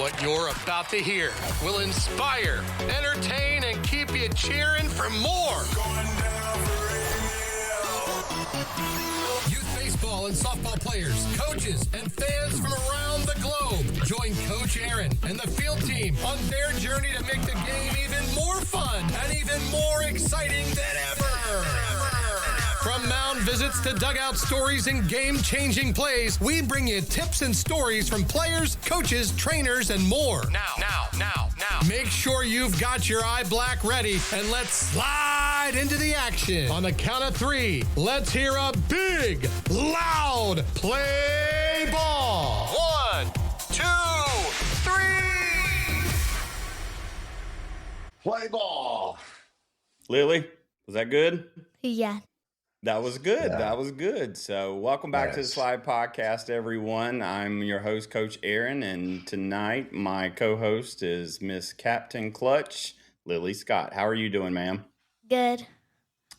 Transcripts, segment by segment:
What you're about to hear will inspire, entertain, and keep you cheering for more. Youth baseball and softball players, coaches, and fans from around the globe join Coach Aaron and the field team on their journey to make the game even more fun and even more exciting than ever. From mound visits to dugout stories and game-changing plays, we bring you tips and stories from players, coaches, trainers, and more. Now. Make sure you've got your eye black ready, and let's slide into the action. On the count of 3, let's hear a big, loud play ball. 1, 2, 3. Play ball. Lily, was that good? Yeah. That was good. Yeah. That was good. So welcome back to the Slide Podcast, everyone. I'm your host, Coach Aaron, and tonight my co-host is Miss Captain Clutch, Lily Scott. How are you doing, ma'am? Good.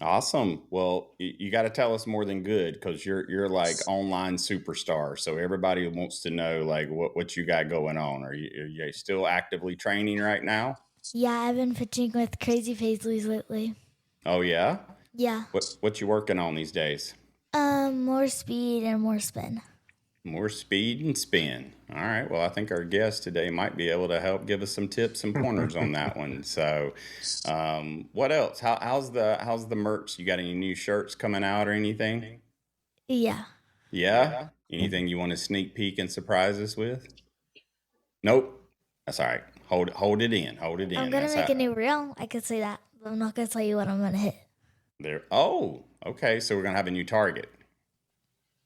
Awesome. Well, you got to tell us more than good, because you're like online superstar. So everybody wants to know like what you got going on. Are you still actively training right now? Yeah, I've been pitching with Crazy Paisleys lately. Oh yeah? Yeah. What you working on these days? More speed and more spin. More speed and spin. All right. Well, I think our guest today might be able to help give us some tips and pointers on that one. So, what else? How's the merch? You got any new shirts coming out or anything? Yeah. Yeah. Anything you want to sneak peek and surprise us with? Nope. That's all right. Hold it in. Hold it in. I'm going to make a new reel. I could say that, but I'm not going to tell you what I'm going to hit. There. Oh, okay. So we're going to have a new target.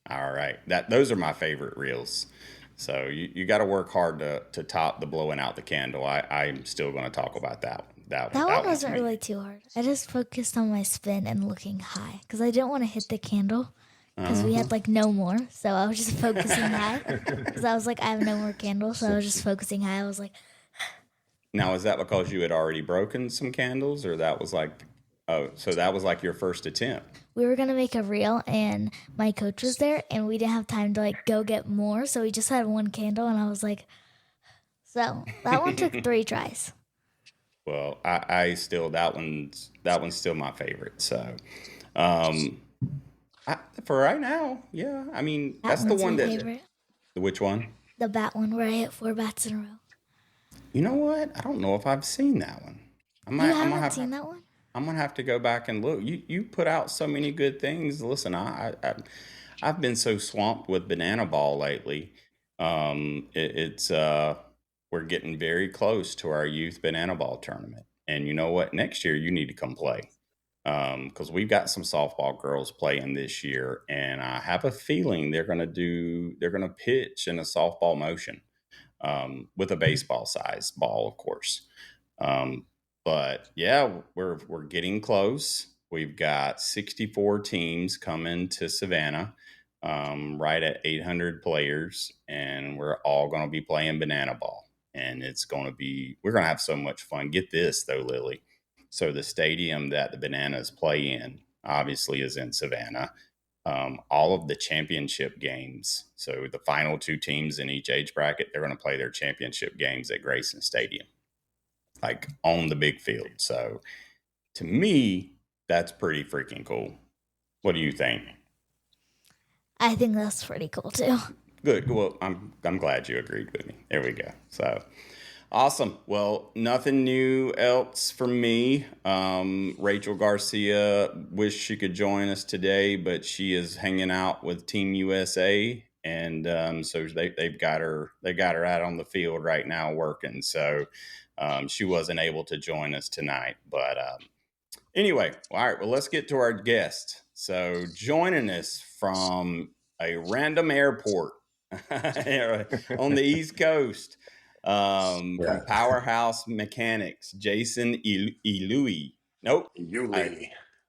All right. Those are my favorite reels. So you got to work hard to top the blowing out the candle. I'm still going to talk about that one. That one wasn't really too hard. I just focused on my spin and looking high because I didn't want to hit the candle because we had like no more. So I was just focusing high because I was like, I have no more candles. So I was just focusing high. I was like. Now, is that because you had already broken some candles, or that was like, so that was like your first attempt? We were going to make a reel, and my coach was there, and we didn't have time to, like, go get more, so we just had one candle, and I was like, so that one took 3 tries. Well, I still, that one's still my favorite, so, for right now, yeah, I mean, that's the one that, favorite. Which one? The bat one, where I hit 4 bats in a row. You know what? I don't know if I've seen that one. You haven't seen that one? I'm gonna have to go back and look. You put out so many good things. Listen, I've been so swamped with banana ball lately. We're getting very close to our youth banana ball tournament, and you know what? Next year you need to come play, because we've got some softball girls playing this year, and I have a feeling they're gonna pitch in a softball motion, with a baseball size ball, of course. But yeah, we're getting close. We've got 64 teams coming to Savannah, right at 800 players, and we're all going to be playing banana ball. And we're going to have so much fun. Get this though, Lily. So the stadium that the Bananas play in obviously is in Savannah. All of the championship games, so the final 2 teams in each age bracket, they're going to play their championship games at Grayson Stadium, like on the big field. So to me, that's pretty freaking cool. What do you think? I think that's pretty cool too. Good. Well, I'm glad you agreed with me. There we go. So awesome. Well, nothing new else from me. Rachel Garcia wished she could join us today, but she is hanging out with Team USA. And so they got her out on the field right now working. So she wasn't able to join us tonight, but anyway, all right, well, let's get to our guest. So joining us from a random airport on the East Coast, from Powerhouse Mechanics, Jason Luli. Nope.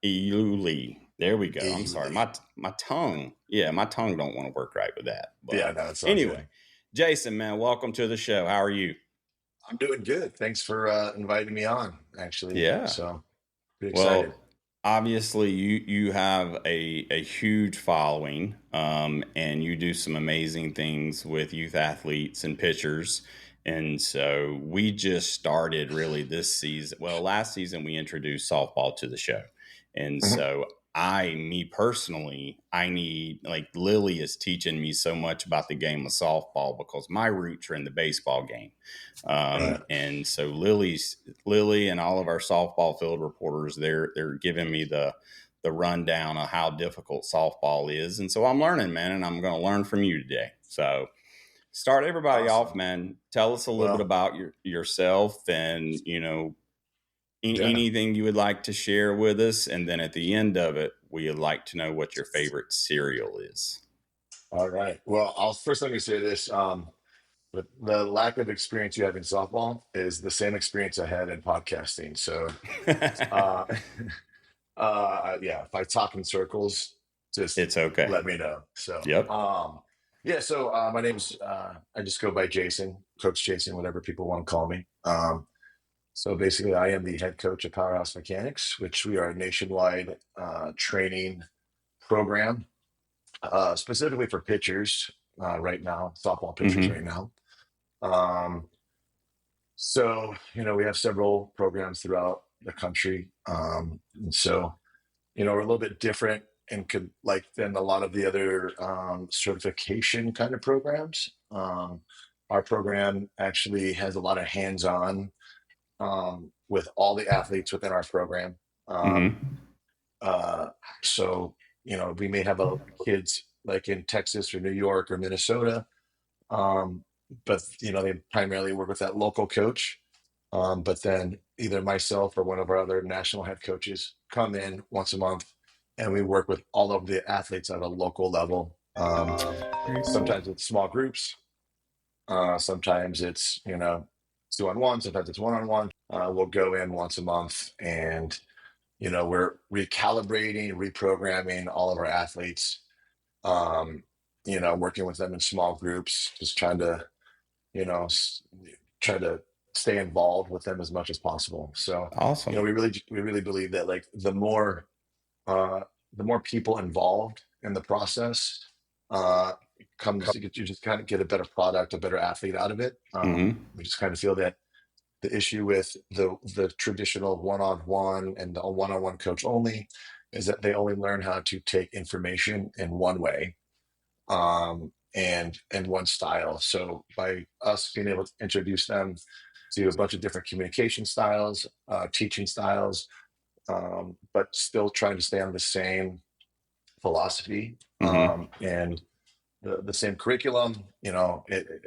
Luli. There we go. I'm sorry. My tongue. Yeah, my tongue don't want to work right with that. But yeah, no, it's anyway, good. Jason, man, welcome to the show. How are you? I'm doing good. Thanks for inviting me on, actually. Yeah. So pretty excited. Well, obviously you have a huge following, and you do some amazing things with youth athletes and pitchers. And so we just started really this season. Well, last season we introduced softball to the show. And so me personally, I need, like, Lily is teaching me so much about the game of softball because my roots are in the baseball game. And so Lily and all of our softball field reporters, they're giving me the rundown of how difficult softball is. And so I'm learning, man, and I'm going to learn from you today. So start everybody off, man. Tell us a little bit about yourself and, anything you would like to share with us. And then at the end of it, we would like to know what your favorite cereal is. All right. Well, let me say this. But the lack of experience you have in softball is the same experience I had in podcasting. So, if I talk in circles, it's okay. Let me know. So, yep. So my name's, I just go by Jason, Coach Jason, whatever people want to call me. So basically, I am the head coach of Powerhouse Mechanics, which we are a nationwide training program, specifically for pitchers right now, softball pitchers right now. So, we have several programs throughout the country. And so, we're a little bit different and than a lot of the other certification kind of programs. Our program actually has a lot of hands-on with all the athletes within our program. So, we may have kids like in Texas or New York or Minnesota, but they primarily work with that local coach. But then either myself or one of our other national head coaches come in once a month, and we work with all of the athletes at a local level. Sometimes it's small groups. Sometimes it's 2-on-1. Sometimes it's 1-on-1. We'll go in once a month, and we're recalibrating, reprogramming all of our athletes. Working with them in small groups, just trying to stay involved with them as much as possible. So awesome. We really believe that like the more people involved in the process you just kind of get a better product, a better athlete out of it. We just kind of feel that the issue with the traditional one-on-one and the one-on-one coach only is that they only learn how to take information in one way. And one style. So by us being able to introduce them to a bunch of different communication styles, teaching styles, but still trying to stay on the same philosophy and the same curriculum, I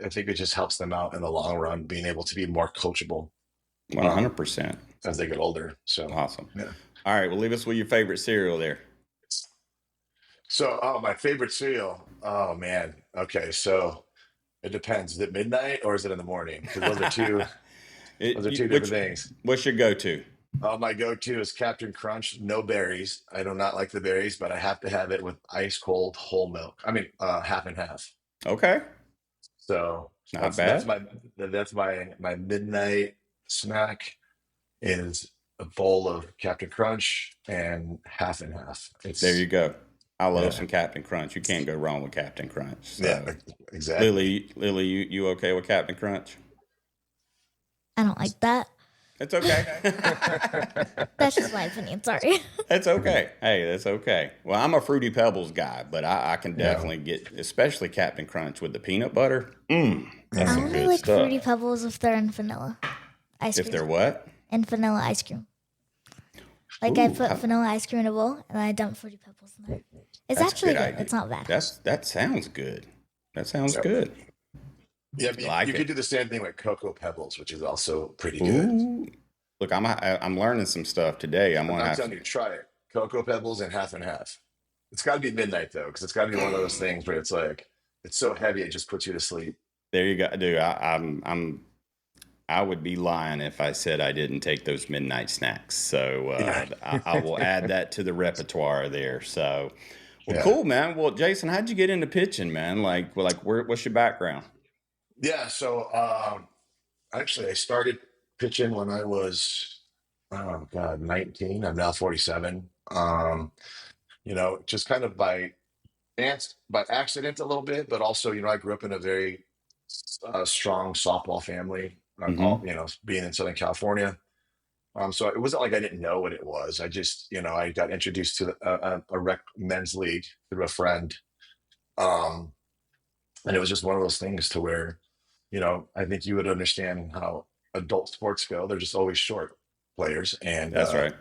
think it just helps them out in the long run, being able to be more coachable. 100%. As they get older. So awesome. Yeah. All right. Well, leave us with your favorite cereal there. So, my favorite cereal. Oh man. Okay. So it depends. Is it midnight or is it in the morning? Because those are two different things. What's your go-to? My go-to is Captain Crunch. No berries. I do not like the berries, but I have to have it with ice cold whole milk. I mean, half and half. Okay. So not bad. That's my midnight snack is a bowl of Captain Crunch and half and half. There you go. I love some Captain Crunch. You can't go wrong with Captain Crunch. So. Yeah, exactly. Lily, you okay with Captain Crunch? I don't like that. It's okay. That's just my opinion. Sorry. That's okay. Hey, that's okay. Well, I'm a Fruity Pebbles guy, but I can definitely get, especially Captain Crunch with the peanut butter. That's some good like stuff. Fruity Pebbles if they're in vanilla ice cream. If they're what? In vanilla ice cream. Like I put vanilla ice cream in a bowl and I dump Fruity Pebbles in there. It's actually good. It's not bad. That sounds good. That sounds good. Yeah, but you could do the same thing with Cocoa Pebbles, which is also pretty good. Look, I'm learning some stuff today. I'm telling you, try it. Cocoa Pebbles and half. It's got to be midnight though, because it's got to be one of those things where it's like it's so heavy it just puts you to sleep. There you go, dude. I would be lying if I said I didn't take those midnight snacks. So I will add that to the repertoire there. So, cool, man. Well, Jason, how'd you get into pitching, man? What's your background? Yeah, so actually, I started pitching when I was 19. I'm now 47. Just kind of by accident a little bit, but also, I grew up in a very a strong softball family, all, Hmm. being in Southern California. So it wasn't like I didn't know what it was. I just, I got introduced to a rec men's league through a friend. Um, and it was just one of those things to where, I think you would understand how adult sports go. They're just always short players. And That's right.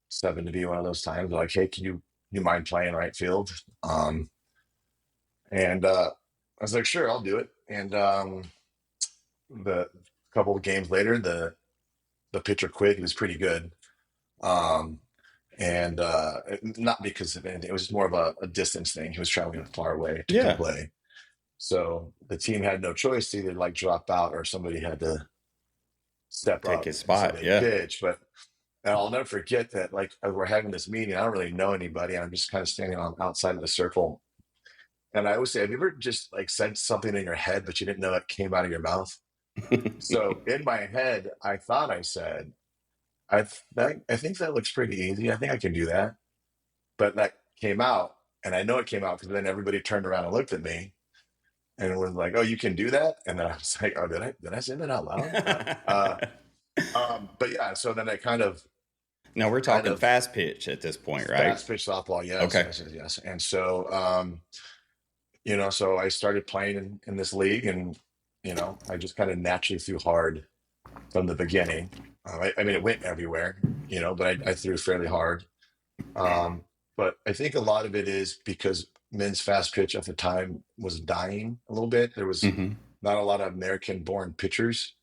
just happened to be one of those times like, hey, you mind playing right field? And I was like, sure, I'll do it. And the couple of games later, the pitcher quit. He was pretty good. Um, and not because of anything, it was more of a distance thing. He was traveling far away to come Yeah. play. So the team had no choice to either like drop out or somebody had to step Take up. his And so spot. they Yeah. pitched. But and I'll never forget that, like, we're having this meeting. I don't really know anybody. I'm just kind of standing on outside of the circle. And I always say, have you ever just like said something in your head, but you didn't know it came out of your mouth? So in my head, I thought I said, I think that looks pretty easy. I think I can do that. But that came out, and I know it came out because then everybody turned around and looked at me and was like, "Oh, you can do that?" And then I was like, "Oh, did I say that out loud?" But yeah, so then I Now we're kind talking of fast pitch at this point, right? fast pitch softball, yes, Okay. yes, yes, yes. And so, so I started playing in this league, and I just kind of naturally threw hard from the beginning. I mean, it went everywhere, but I threw fairly hard. Um, but I think a lot of it is because men's fast pitch at the time was dying a little bit. There was Hmm. not a lot of American-born pitchers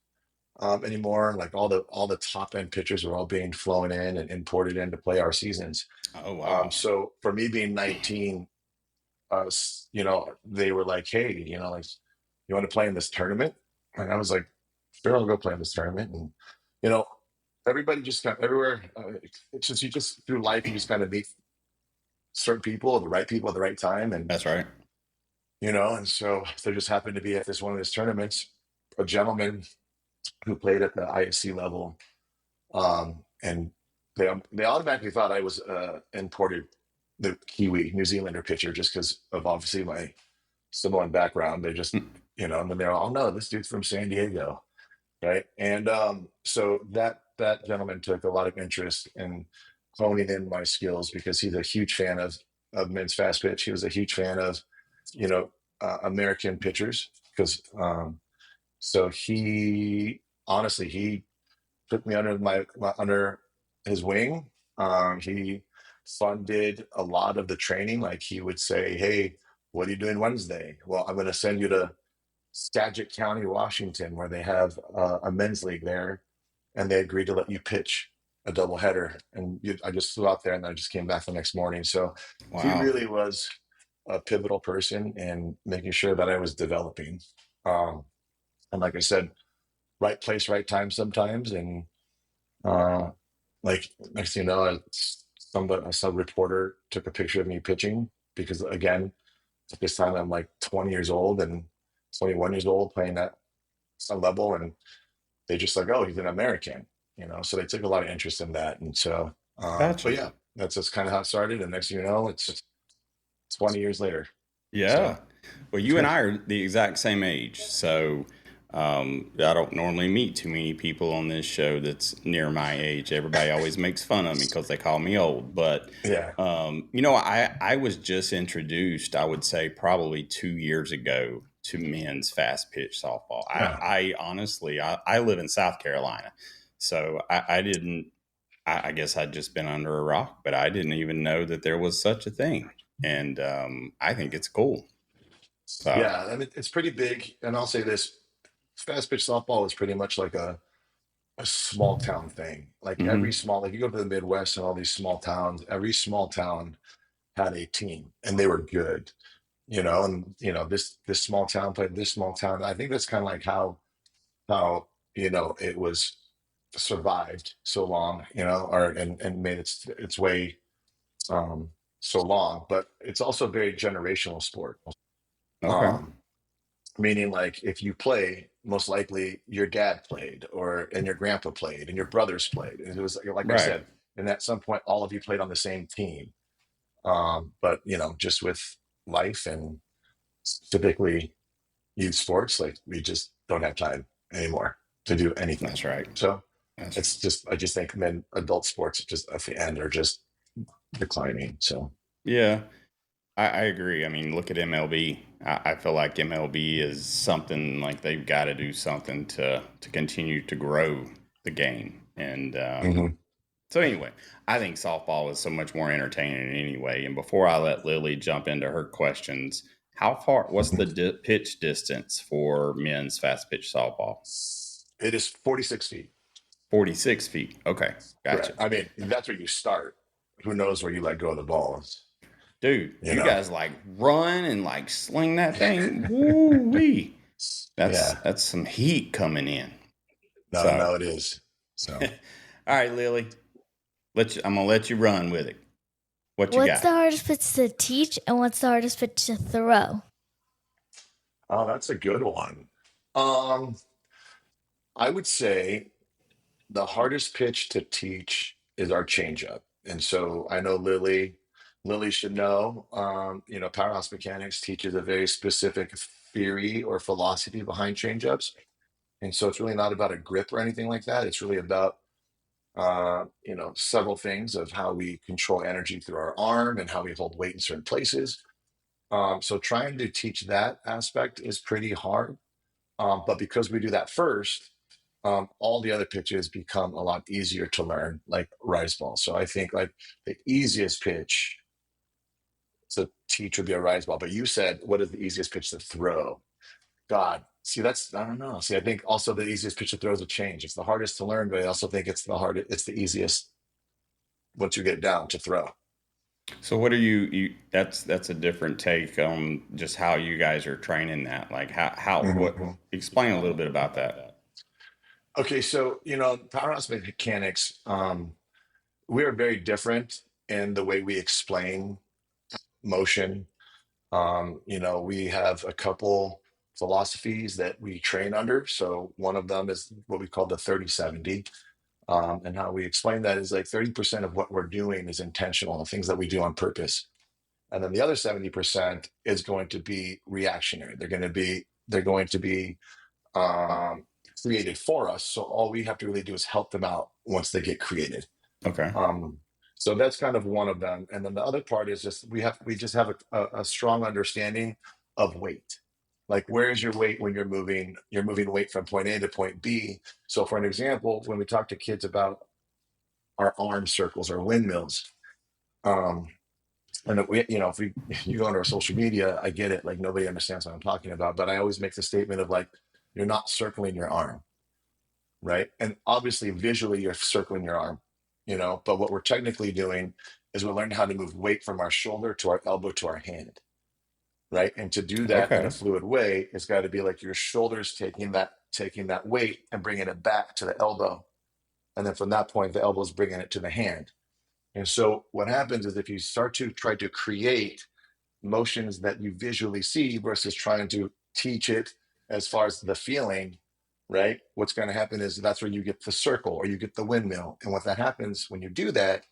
anymore. Like all the top end pitchers were all being flown in and imported in to play our seasons. Oh, wow. So for me being 19, they were like, "Hey, like, you want to play in this tournament?" And I was like, "Sure, I'll go play in this tournament." And you know, everybody just kind of everywhere. It's just you just through life, you just kind of meet certain people at the right time, and That's right. and so there just happened to be at this one of these tournaments a gentleman who played at the ISC level, and they automatically thought I was imported the Kiwi New Zealander pitcher just because of obviously my Samoan background. They just and then they're all, "Oh no, this dude's from San Diego." Right. And so that gentleman took a lot of interest in honing in my skills because he's a huge fan of men's fast pitch. He was a huge fan of you know American pitchers because so he honestly he took me under under his wing. He funded a lot of the training. Like he would say, "Hey, what are you doing Wednesday?" "Well, I'm going to send you to Skagit County, Washington, where they have a men's league there, and they agreed to let you pitch a doubleheader." And I just flew out there, and then I just came back the next morning. So he Wow. really was a pivotal person in making sure that I was developing. Um, and like I said, right place, right time sometimes. And uh, like next thing you know, a sub reporter took a picture of me pitching because again, at this time I'm like 20 years old and 21 years old playing at some level, and they just like, "Oh, he's an American," So they took a lot of interest in that, and so, but Gotcha. yeah, that's just kind of how it started. And next thing you know, it's 20 years later. Yeah. So Well, you and I are the exact same age. So I don't normally meet too many people on this show that's near my age. Everybody always makes fun of me because they call me old. But, yeah, I was just introduced, I would say, probably 2 years ago to men's fast pitch softball. yeah, I honestly, I live in South Carolina. So I didn't, I guess I'd just been under a rock, but I didn't even know that there was such a thing. And I think it's cool. So, yeah. I mean, it's pretty big, and I'll say this: fast pitch softball is pretty much like a small town thing. Like mhm. like you go to the Midwest and all these small towns, every small town had a team, and they were good. And this small town played this small town. I think that's kind of like how it was survived so long, or and made its way um so long. But it's also a very generational sport. Okay. Um Meaning like if you play, most likely your dad played or and your grandpa played and your brothers played. And it was like I Right. said, and at some point all of you played on the same team. But just with life and typically youth sports, like we just don't have time anymore to do anything. That's right. So That's it's just, I just think adult sports just at the end are just declining. So Yeah, I agree. I mean, look at MLB. I feel like MLB is something like they've got to do something to continue to grow the game. And mhm. so anyway, I think softball is so much more entertaining anyway. And before I let Lily jump into her questions, what's the pitch distance for men's fast pitch softball? It is 46 feet. 46 feet. Okay, gotcha. Correct. I mean, that's where you start. Who knows where you let go of the balls? Dude, You you know? guys like run and like sling that thing. Woo wee. Yeah. That's some heat coming in. No, it is. So All right, Lily. I'm gonna let you run with it. What you What's got? the hardest pitch to teach and what's the hardest pitch to throw? oh, that's a good one. I would say the hardest pitch to teach is our changeup. And so I know Lily should know, Powerhouse Mechanics teaches a very specific theory or philosophy behind changeups. And so it's really not about a grip or anything like that. It's really about, several things of how we control energy through our arm and how we hold weight in certain places. So trying to teach that aspect is pretty hard. But because we do that first, all the other pitches become a lot easier to learn, like rise ball. So I think like the easiest pitch to teach would be a rise ball. But you said, what is the easiest pitch to throw? God, see, I don't know. See, I think also the easiest pitch to throw is a change. It's the hardest to learn, but I also think it's the easiest once you get it down to throw. So what are you that's a different take on just how you guys are training that. Like what Mhm. explain a little bit about that. Okay, so Powerhouse Mechanics, we are very different in the way we explain motion. We have a couple philosophies that we train under. So one of them is what we call the 30-70. And how we explain that is like 30% of what we're doing is intentional, the things that we do on purpose. And then the other 70% is going to be reactionary. They're going to be um, created for us. So all we have to really do is help them out once they get created. Okay. Um, so that's kind of one of them. And then the other part is just we just have a strong understanding of weight. Like where is your weight when you're moving? You're moving weight from point A to point B. So for an example, when we talk to kids about our arm circles or windmills, um, and if you go on our social media, I get it. Like nobody understands what I'm talking about, but I always make the statement of like, you're not circling your arm, right? And obviously visually you're circling your arm, but what we're technically doing is we're learning how to move weight from our shoulder to our elbow to our hand, right? And to do that in a Okay. fluid way, it's got to be like your shoulders taking that weight and bringing it back to the elbow. And then from that point, the elbow is bringing it to the hand. And so what happens is if you start to try to create motions that you visually see versus trying to teach it as far as the feeling, right? What's going to happen is that's where you get the circle or you get the windmill. And what that happens when you do that,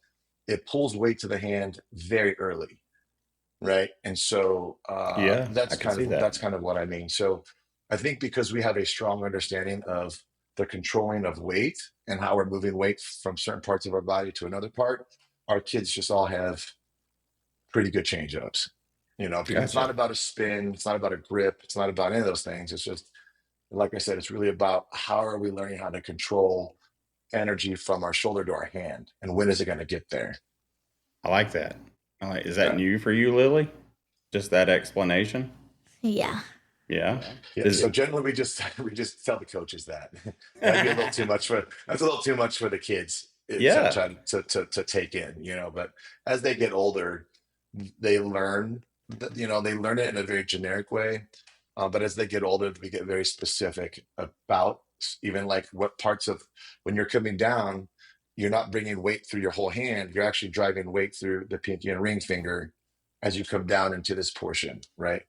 it pulls weight to the hand very early, right? And so Yeah, I that's can kind see of that. that's kind of what I mean. So I think because we have a strong understanding of the controlling of weight and how we're moving weight from certain parts of our body to another part, our kids just all have pretty good change ups, because it's not Gotcha. about a spin, it's not about a grip, it's not about any of those things. It's just, like I said, it's really about how are we learning how to control energy from our shoulder to our hand and when is it going to get there? I like that. Is that Yeah. new for you, Lily? Just that explanation? Yeah. Yeah. Yeah. Is So it? generally we just we just tell the coaches that that'd be a little too much that's a little too much for the kids to Yeah. try to take in, but as they get older, they learn they learn it in a very generic way. But as they get older, we get very specific about even like what parts of when you're coming down, you're not bringing weight through your whole hand. You're actually driving weight through the pinky and ring finger as you come down into this portion, right?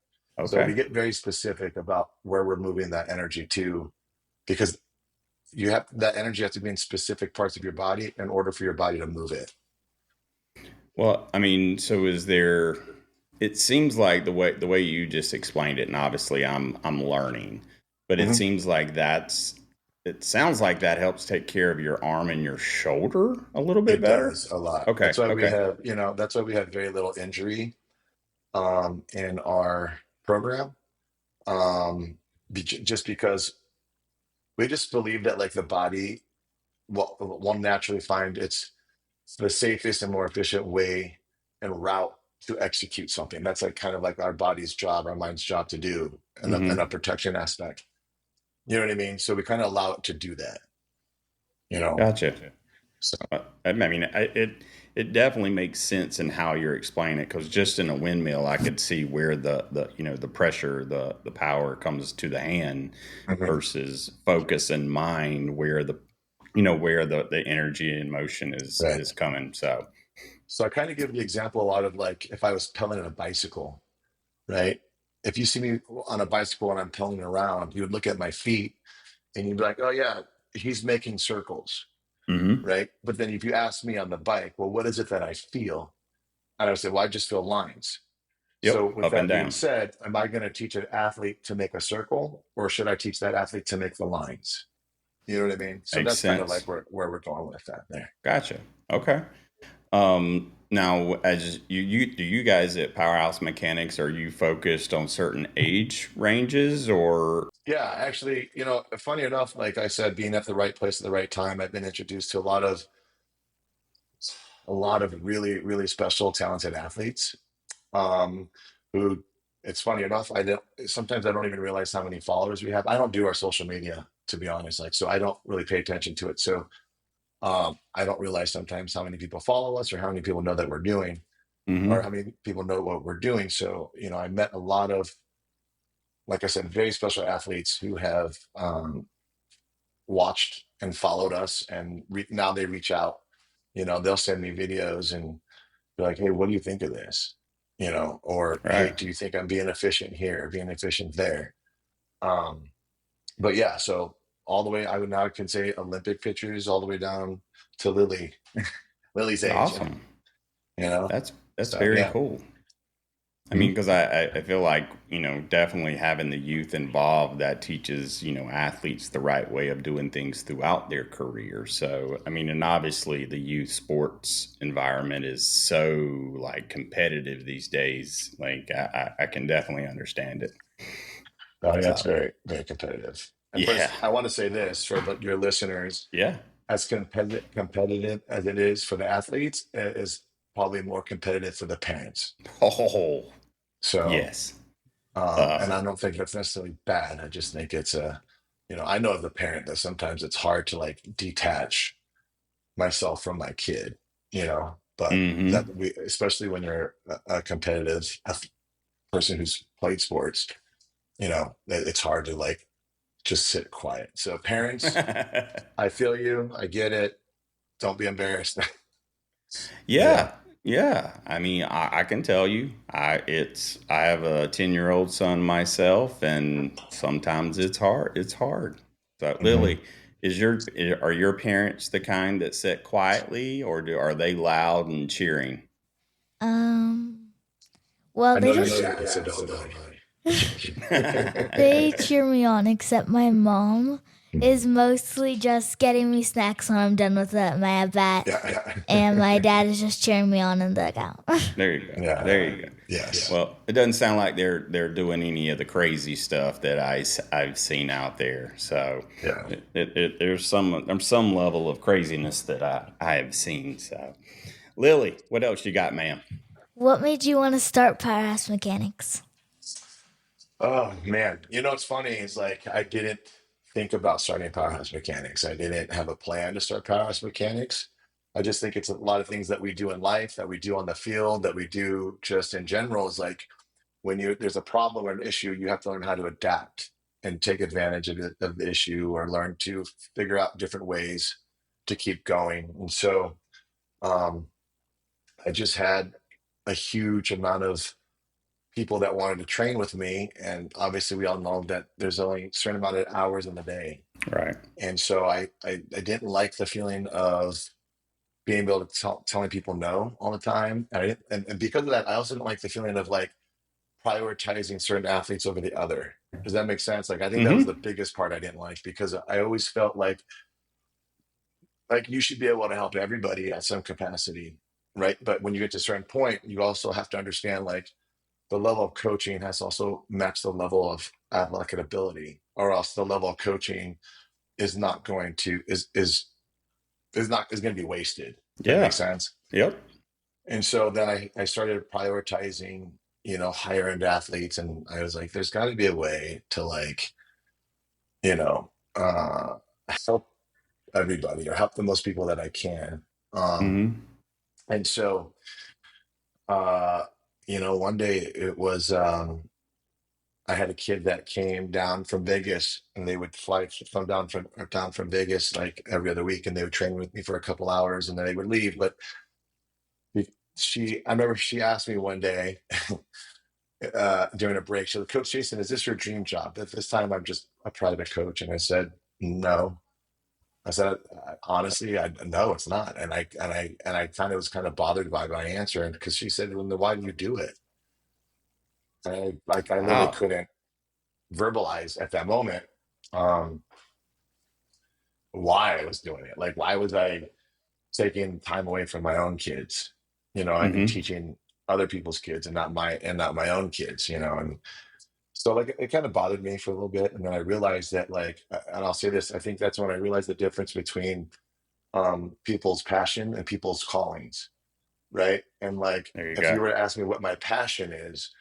So we Okay. get very specific about where we're moving that energy to, because you have that energy has to be in specific parts of your body in order for your body to move it. Well, I mean, so is there it seems like the way you just explained it, and obviously I'm learning, but it Mhm. seems like it sounds like that helps take care of your arm and your shoulder a little bit It better. does a lot. Okay, okay. That's why we have very little injury in our program. Just because we just believe that like the body will naturally find it's the safest and more efficient way and route to execute something. That's like kind of like our body's job, our mind's job to do, and a Mm-hmm. protection aspect. You know what I mean? So we kind of allow it to do that. You know. Gotcha. So I mean, it definitely makes sense in how you're explaining it because just in a windmill, I could see where the pressure, the power comes to the hand mhm. versus focus and mind where the energy and motion Right. is coming. So, So I kind of give the example a lot of like if I was pedaling a bicycle, right? If you see me on a bicycle and I'm pedaling around, you would look at my feet and you'd be like, oh yeah, he's making circles, hmm, right? But then if you ask me on the bike, well, what is it that I feel? And I would say, well, I just feel lines. So yep, with up and that being down said, am I going to teach an athlete to make a circle or should I teach that athlete to make the lines? You know what I mean? So makes that's kind of sense. like where we're going with that there. Gotcha. Okay. Now, as do you guys at Powerhouse Mechanics, are you focused on certain age ranges or? Yeah, actually, funny enough, like I said, being at the right place at the right time, I've been introduced to a lot of really, really special, talented athletes. Um, who it's funny enough, sometimes I don't even realize how many followers we have. I don't do our social media, to be honest, like so I don't really pay attention to it. So I don't realize sometimes how many people follow us or how many people know that we're doing or Hmm. how many people know what we're doing. So, I met a lot of, like I said, very special athletes who have watched and followed us and now they reach out, they'll send me videos and be like, hey, what do you think of this? Or hey, Right. do you think I'm being efficient here, being efficient there? Um, but yeah, so all the way, I would now can say Olympic pitchers all the way down to Lily's age, Awesome. you know? That's So very yeah. cool. I Mhm. mean, because I feel like, definitely having the youth involved that teaches, athletes the right way of doing things throughout their career. So, I mean, and obviously the youth sports environment is so like competitive these days. Like I can definitely understand it. Oh, yeah, it's So, very, very competitive. And yeah. first, I want to say this for your listeners, Yeah. as competitive as it is for the athletes, it is probably more competitive for the parents. Oh, So, yes. and Uh, I don't think that's necessarily bad. I just think I know of the parent that sometimes it's hard to like detach myself from my kid, but mm-hmm. especially when you're a competitive person who's played sports, it's hard to like just sit quiet. So parents, I feel you. I get it. Don't be embarrassed. Yeah. Yeah, yeah. I mean, I can tell you, I have a 10-year-old son myself, and sometimes it's hard. It's hard. So, Mhm. Lily, are your parents the kind that sit quietly, or are they loud and cheering? Um, well, I they know you just should, so don't lie. they cheer me on, except my mom is mostly just getting me snacks when I'm done with my at bat, Yeah. and my dad is just cheering me on in the dugout. There you go. Yeah. There you go. Yes. Well, it doesn't sound like they're doing any of the crazy stuff that I've seen out there. So Yeah. there's some level of craziness that I have seen. So, Lily, what else you got, ma'am? What made you want to start Powerhouse Mechanics? Oh man. It's funny. It's like I didn't think about starting Powerhouse Mechanics. I didn't have a plan to start Powerhouse Mechanics. I just think it's a lot of things that we do in life, that we do on the field, that we do just in general is like when there's a problem or an issue, you have to learn how to adapt and take advantage of the issue or learn to figure out different ways to keep going. And so um, I just had a huge amount of people that wanted to train with me. And obviously, we all know that there's only a certain amount of hours in the day. Right. And so I didn't like the feeling of being able to telling people no all the time. And because of that, I also don't like the feeling of like prioritizing certain athletes over the other. Does that make sense? Like, I think that was the Mm-hmm. biggest part I didn't like, because I always felt like you should be able to help everybody at some capacity, right? But when you get to a certain point, you also have to understand like the level of coaching has to also match the level of athletic ability, or else the level of coaching is not going to is going to be wasted. That makes Yeah. sense. Yep. And so then I started prioritizing, higher end athletes, and I was like, there's got to be a way to like, you know, help everybody or help the most people that I can. Um, Mm-hmm. and so, uh, one day it was, I had a kid that came down from Vegas, and they would fly from down from Vegas like every other week, and they would train with me for a couple hours, and then they would leave. But I remember she asked me one day, during a break, she said, "Coach Jason, is this your dream job?" At this time, I'm just a private coach, and I said, "No." I said, honestly, no, it's not. And I kind of bothered by my answer, and because she said, "Well, then why do you do it?" And I literally Wow. couldn't verbalize at that moment, um, why I was doing it. Like, why was I taking time away from my own kids, and Mm-hmm. teaching other people's kids, and not my own kids, and so like it kind of bothered me for a little bit, and then I realized that, like, and I'll say this, I think that's when I realized the difference between people's passion and people's callings, right? And like, There you if you go. were to ask me what my passion is,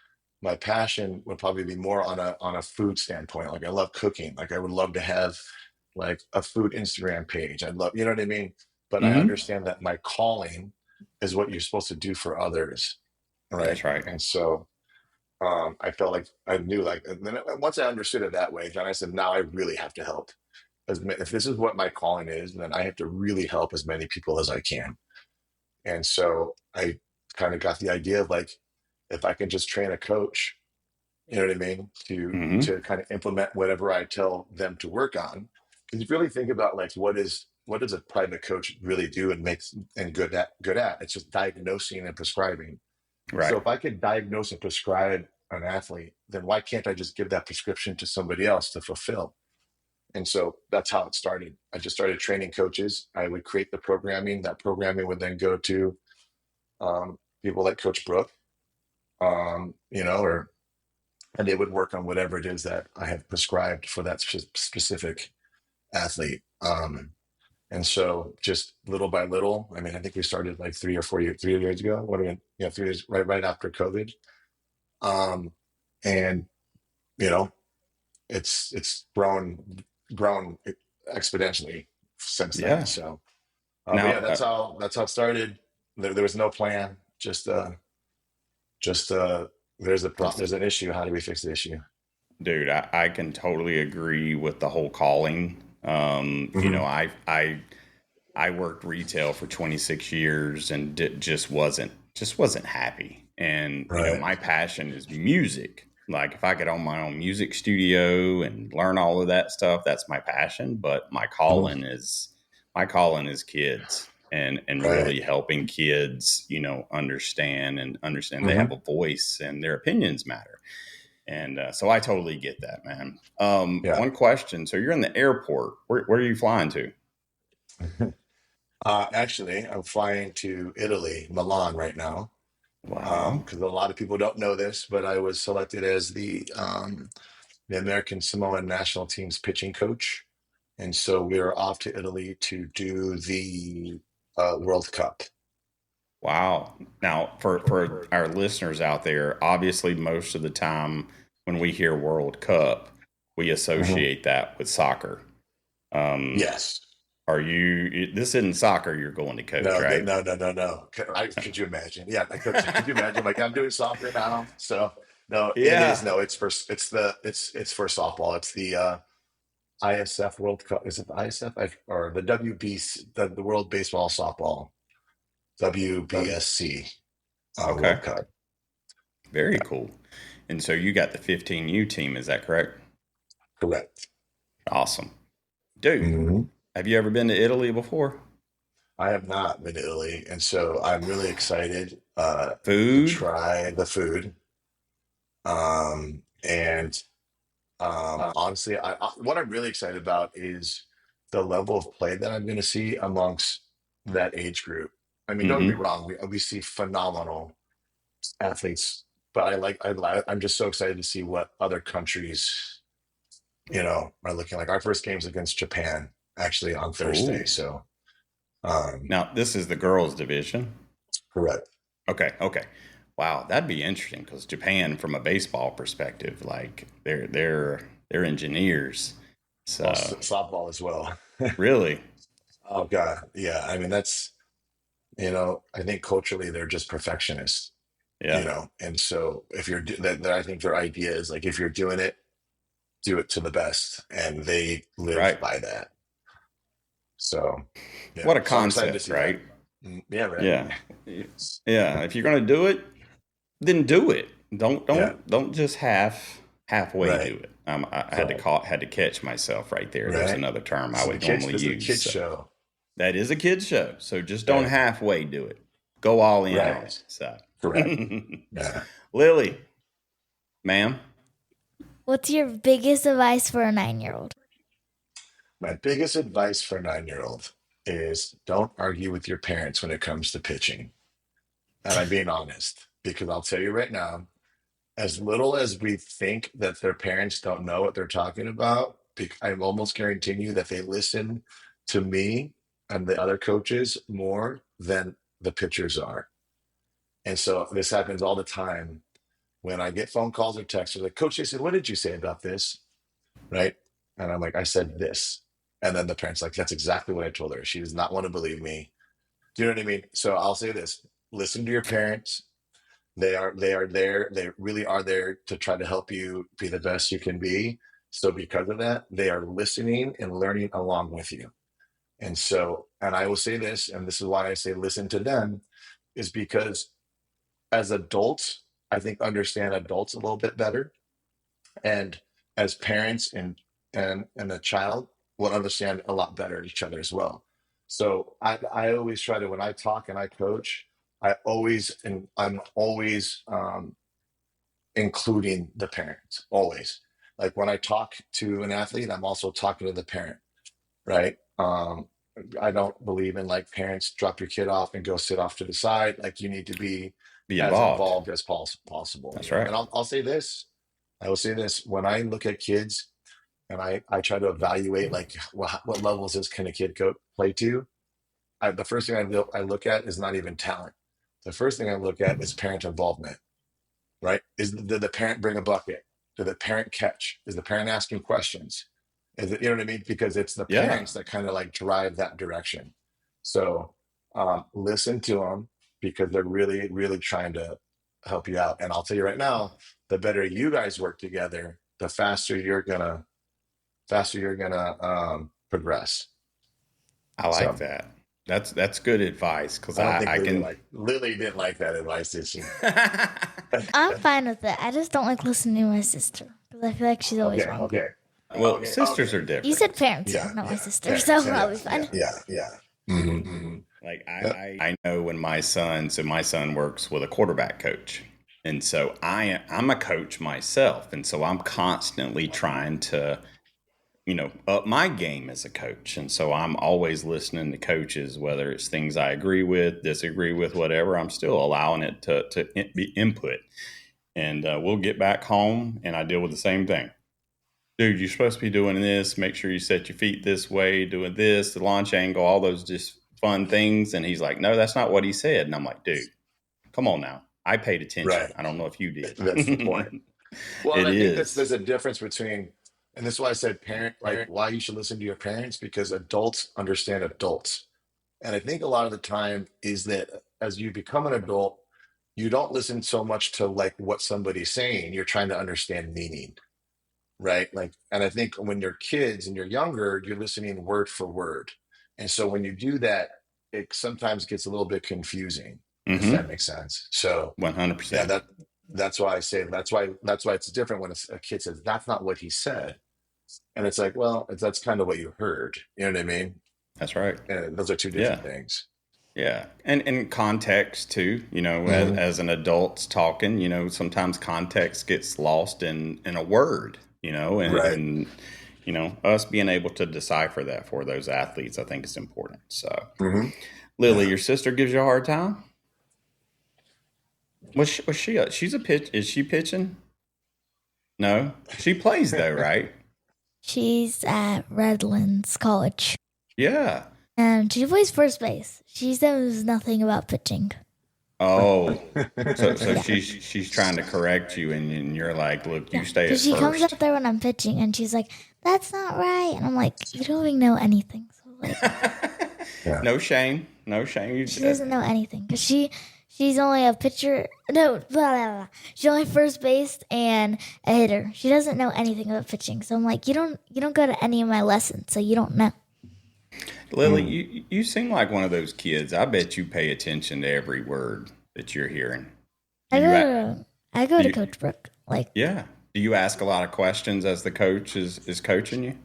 my passion would probably be more on a food standpoint. Like, I love cooking. Like, I would love to have like a food Instagram page. I'd love, you know what I mean? But I Mm-hmm. understand that my calling is what you're supposed to do for others, right? That's right. And so I felt like I knew, like, and then once I understood it that way, then I said, now I really have to help. If this is what my calling is, then I have to really help as many people as I can. And so I kind of got the idea of like, if I can just train a coach, you know what I mean, to Mm-hmm. kind of implement whatever I tell them to work on. Because if you really think about like what does a private coach really do and makes and good at, it's just diagnosing and prescribing. So Right. if I could diagnose and prescribe an athlete, then why can't I just give that prescription to somebody else to fulfill? And so that's how it started. I just started training coaches. I would create the programming. That programming would then go to people like Coach Brooke, or and they would work on whatever it is that I have prescribed for that specific athlete. And so just little by little, I mean, I think we started like 3 years ago. What are we? 3 years, right after COVID. Um, and you know, it's grown exponentially since then. Yeah. So, but Now, yeah, that's how it started. There was no plan. Just there's an issue. How do we fix the issue? dude, I can totally agree with the whole calling. Hmm. I worked retail for 26 years and just wasn't happy. And Right. my passion is music. Like if I could own my own music studio and learn all of that stuff, that's my passion. But Mhm. my calling is kids and Right. really helping kids, understand they Hmm. have a voice and their opinions matter. And so I totally get that, man. Yeah. One question. So you're in the airport. Where are you flying to? Actually, I'm flying to Italy, Milan, right now. Wow. Because a lot of people don't know this, but I was selected as the American Samoan national team's pitching coach, and so we're off to Italy to do the World Cup. Wow. Now, for our listeners out there, obviously, most of the time when we hear World Cup, we Mhm. associate that with soccer. Um, Yes. this isn't soccer you're going to coach, No, right? no, no, no, no. Could you imagine? Yeah, could you imagine? Like, I'm doing soccer now, so no, it is Yeah. no. It's for softball. It's the ISF World Cup. Is it the ISF or the WBC, the World Baseball Softball WBSC Okay. World Cup? Very Yeah, cool. And so you got the 15U team, is that correct? correct. Awesome. Dude, Hmm. have you ever been to Italy before? I have not been to Italy, and so I'm really excited to Food. try the food. And honestly, what I'm really excited about is the level of play that I'm going to see amongst that age group. I mean, don't get me Mm-hmm. wrong, we see phenomenal athletes, but I'm just so excited to see what other countries, are looking like. Our first game's against Japan actually on Thursday. Oh, So, um, now this is the girls' division. correct. Okay, okay. Wow, that'd be interesting because Japan, from a baseball perspective, like they're engineers. Well, So softball as well. really, Oh God, yeah. I mean, I think culturally they're just perfectionists, yeah, and so if you're I think their idea is like if you're doing it, do it to the best, and they live right. by that. So, yeah. What a So I'm excited to concept, see that. right? Yeah, right. Yeah, yeah. If you're gonna do it, then do it. Don't Yeah, don't don't just halfway do right, it. I right, had to catch myself right there. There's right. another term I So the would kids, normally this is a use. kids So show, that is a kid's show. So just don't right? halfway do it. Go all in on Right, it. So correct. Yeah. Lily, ma'am. What's your biggest advice for a 9-year-old? My biggest advice for a 9-year-old is don't argue with your parents when it comes to pitching. And I'm being honest because I'll tell you right now, as little as we think that their parents don't know what they're talking about, I'm almost guaranteeing you that they listen to me and the other coaches more than the pitchers are. And so this happens all the time when I get phone calls or texts. They're like, Coach Jason, what did you say about this? Right. And I'm like, I said this. And then the parent's like, that's exactly what I told her. She does not want to believe me. Do you know what I mean? So I'll say this: listen to your parents. They are there. They really are there to try to help you be the best you can be. So because of that, they are listening and learning along with you. And I will say this, and this is why I say listen to them, is because as adults, I think understand adults a little bit better, and as parents and a child will understand a lot better each other as well. So I always try to, when I talk and I coach, I'm always including the parents, always. Like when I talk to an athlete, I'm also talking to the parent, right? I don't believe in like parents drop your kid off and go sit off to the side. Like you need to be Be as involved. involved as possible, That's right. And I'll say this. I will say this: when I look at kids and I try to evaluate like what levels can a kid play to, the first thing I look at is not even talent. The first thing I look at is parent involvement, right? Did the parent bring a bucket? Did the parent catch? Is the parent asking questions? Is it, you know what I mean? Because it's the Yeah, parents that kind of like drive that direction. So listen to them because they're really, really trying to help you out. And I'll tell you right now, the better you guys work together, the faster you're gonna progress. I like So that. That's good advice because I don't think I can. Lily didn't like that advice, did she? I'm fine with it. I just don't like listening to my sister because I feel like she's always Okay, wrong. okay. Well, sisters are You different. said parents, Yeah, not my sister, so parents. I'll Yeah, be fine. yeah. Mm-hmm. Like Yep. I know when my son works with a quarterback coach. And so I'm a coach myself. And so I'm constantly trying to, up my game as a coach. And so I'm always listening to coaches, whether it's things I agree with, disagree with, whatever, I'm still allowing it to be input. And we'll get back home and I deal with the same thing. Dude, you're supposed to be doing this. Make sure you set your feet this way, doing this, the launch angle, all those just fun things. And he's like, no, that's not what he said. And I'm like, dude, come on now. I paid attention. Right. I don't know if you did. That's the point. Well, and It I think there's is. a difference between, and this is why I said like why you should listen to your parents, because adults understand adults. And I think a lot of the time is that as you become an adult, you don't listen so much to like what somebody's saying. You're trying to understand meaning, right? Like, and I think when you're kids and you're younger, you're listening word for word. And so when you do that, it sometimes gets a little bit confusing, if Mm-hmm. that makes sense. So yeah, 100%. that's why I say that's why it's different when a kid says that's not what he said, and it's like, well, that's kind of what you heard. You know what I mean? That's right. And those are two Yeah. different things. Yeah. And context too, as an adult's talking, sometimes context gets lost in a word, Right. and us being able to decipher that for those athletes, I think is important. So, Hmm. Lily, Yeah. your sister gives you a hard time? She's a pitch. Is she pitching? No, she plays though, right? She's at Redlands College. Yeah. And she plays first base. She knows nothing about pitching. Oh, so Yeah. she's trying to correct you, and you're like, look, you Yeah. stay at Because she comes first. out there when I'm pitching and she's like, that's not right. And I'm like, you don't even know anything. So like, Yeah. No shame, no shame. she doesn't know anything. Because she's only a pitcher. No, blah, blah, blah. She's only first base and a hitter. She doesn't know anything about pitching. So I'm like, you don't go to any of my lessons, so you don't know. Lily, you seem like one of those kids. I bet you pay attention to every word that you're hearing. I You go do to you- Coach Brooke. Like, Yeah. Do you ask a lot of questions as the coach is coaching you?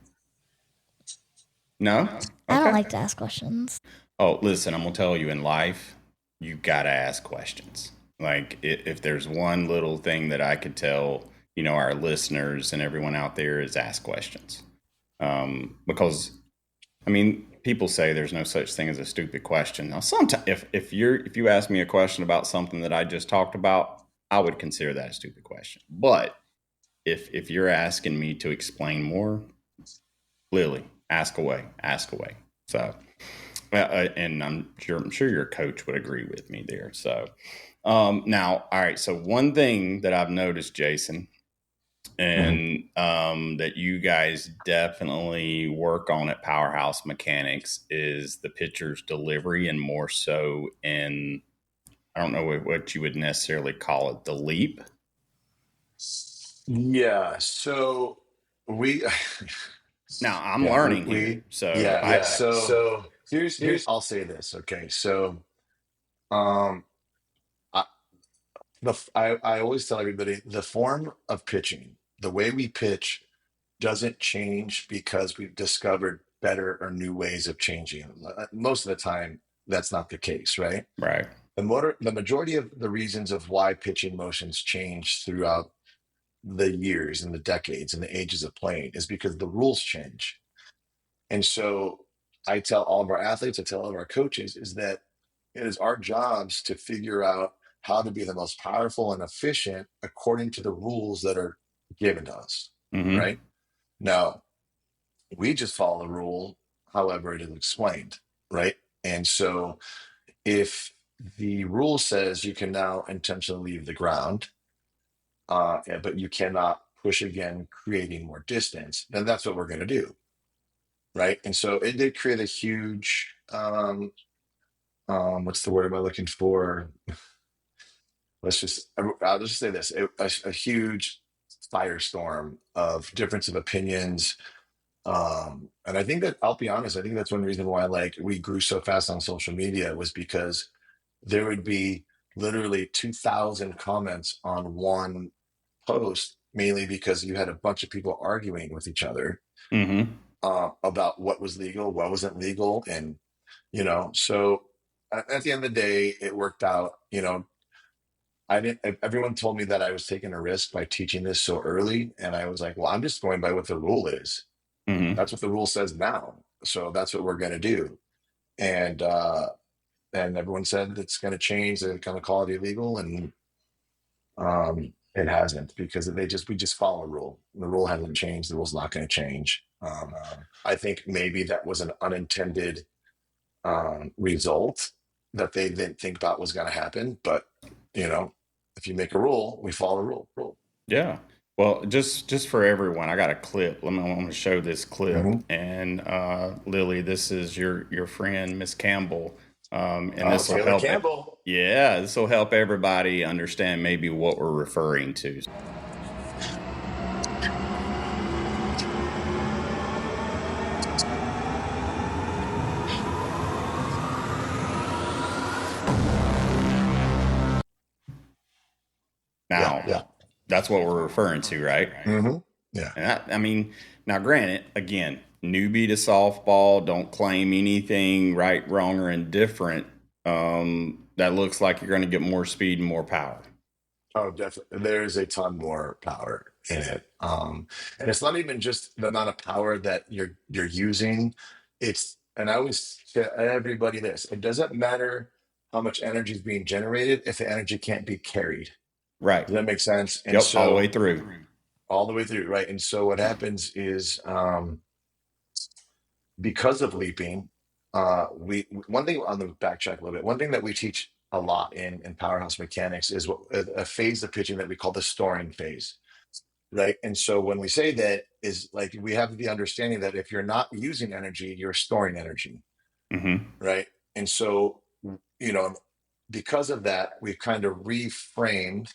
No? I don't Okay. like to ask questions. Oh, listen, I'm gonna tell you, in life, you gotta ask questions. Like, if there's one little thing that I could tell, our listeners and everyone out there, is ask questions. Because, people say there's no such thing as a stupid question. Now, sometimes if you ask me a question about something that I just talked about, I would consider that a stupid question. But if you're asking me to explain more, Lily, ask away. So, and I'm sure your coach would agree with me there. So, now, all right. So one thing that I've noticed, Jason, and that you guys definitely work on at Powerhouse Mechanics is the pitcher's delivery, and more so in, I don't know what you would necessarily call it, the leap. Yeah. So we, Now I'm yeah, learning here, so yeah. So here's, I'll say this. Okay. So, um, I, I always tell everybody the form of pitching, the way we pitch doesn't change because we've discovered better or new ways of changing. Most of the time, that's not the case, right? right. The majority of the reasons of why pitching motions change throughout the years and the decades and the ages of playing is because the rules change. And so I tell all of our athletes, I tell all of our coaches, is that it is our jobs to figure out how to be the most powerful and efficient according to the rules that are given to us, Mm-hmm. right? Now, we just follow the rule however it is explained, right? And so if the rule says you can now intentionally leave the ground, but you cannot push again, creating more distance, then that's what we're going to do, right? And so it did create a huge, what's the word am I looking for? I'll just say this: a huge firestorm of difference of opinions. And I think that, I'll be honest, I think that's one reason why like we grew so fast on social media was because there would be literally 2,000 comments on one post, mainly because you had a bunch of people arguing with each other Mm-hmm. about what was legal, what wasn't legal. And, so at the end of the day, it worked out. Everyone told me that I was taking a risk by teaching this so early. And I was like, well, I'm just going by what the rule is. Mm-hmm. That's what the rule says now. So that's what we're going to do. And everyone said it's going to change. They're going to call it illegal. And it hasn't, because we just follow a rule. The rule hasn't changed. The rule's not going to change. I think maybe that was an unintended result that they didn't think about was going to happen. But, if you make a rule, we follow the rule. Yeah. Well, just for everyone, I got a clip. I'm going to show this clip. Mhm. And Lily, this is your friend Miss Campbell, and this will Taylor help. Campbell. Yeah, this will help everybody understand maybe what we're referring to. Now, Yeah. that's what we're referring to, right? Mm-hmm. Yeah. And now granted, again, newbie to softball, don't claim anything right, wrong, or indifferent. that looks like you're going to get more speed and more power. Oh, definitely. There's a ton more power in it. And it's not even just the amount of power that you're using. And I always tell everybody this, it doesn't matter how much energy is being generated if the energy can't be carried. Right. Does that make sense? And Yep. All the way so through. all the way through, right? And so what happens is because of leaping, we one thing on the backtrack a little bit. One thing that we teach a lot in Powerhouse Mechanics is what a phase of pitching that we call the storing phase, right? And so when we say that, is like we have the understanding that if you're not using energy, you're storing energy, Mm-hmm. right? And so because of that, we've kind of reframed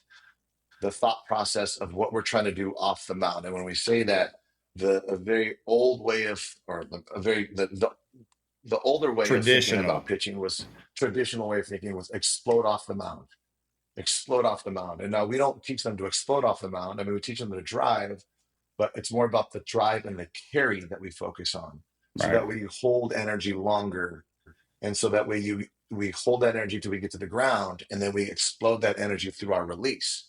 the thought process of what we're trying to do off the mound. And when we say that, a very old way of, or a very the older way of thinking Traditional. about pitching was traditional way of thinking was explode off the mound, explode off the mound. And now we don't teach them to explode off the mound. I mean, we teach them to drive, but it's more about the drive and the carry that we focus on. So Right. that way you hold energy longer. And so that way we hold that energy till we get to the ground, and then we explode that energy through our release.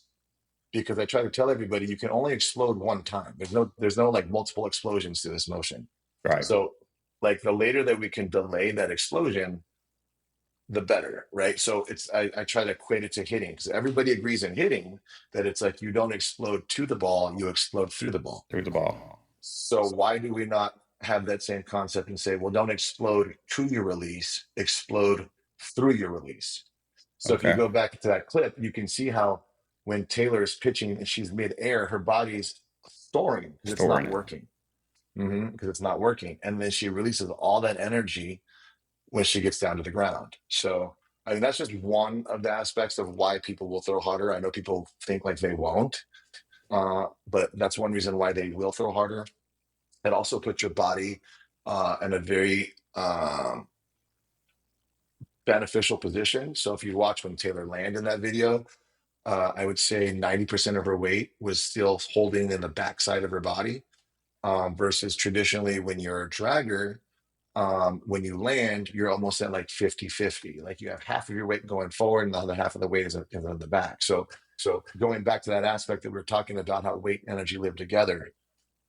Because I try to tell everybody you can only explode one time. There's no like multiple explosions to this motion. Right. So like the later that we can delay that explosion, the better, right? So I try to equate it to hitting, because everybody agrees in hitting that it's like you don't explode to the ball, you explode through the ball. Through the ball. So why do we not have that same concept and say, well, don't explode to your release, explode through your release? So if you go back to that clip, you can see how when Taylor is pitching and she's mid-air, her body's storing because it's not working. Because it's not working. And then she releases all that energy when she gets down to the ground. So I mean, that's just one of the aspects of why people will throw harder. I know people think like they won't, but that's one reason why they will throw harder. It also puts your body in a very beneficial position. So if you watch when Taylor landed in that video, I would say 90% of her weight was still holding in the backside of her body, versus traditionally when you're a dragger, when you land, you're almost at like 50-50. Like you have half of your weight going forward and the other half of the weight is in the back. So going back to that aspect that we're talking about, how weight and energy live together,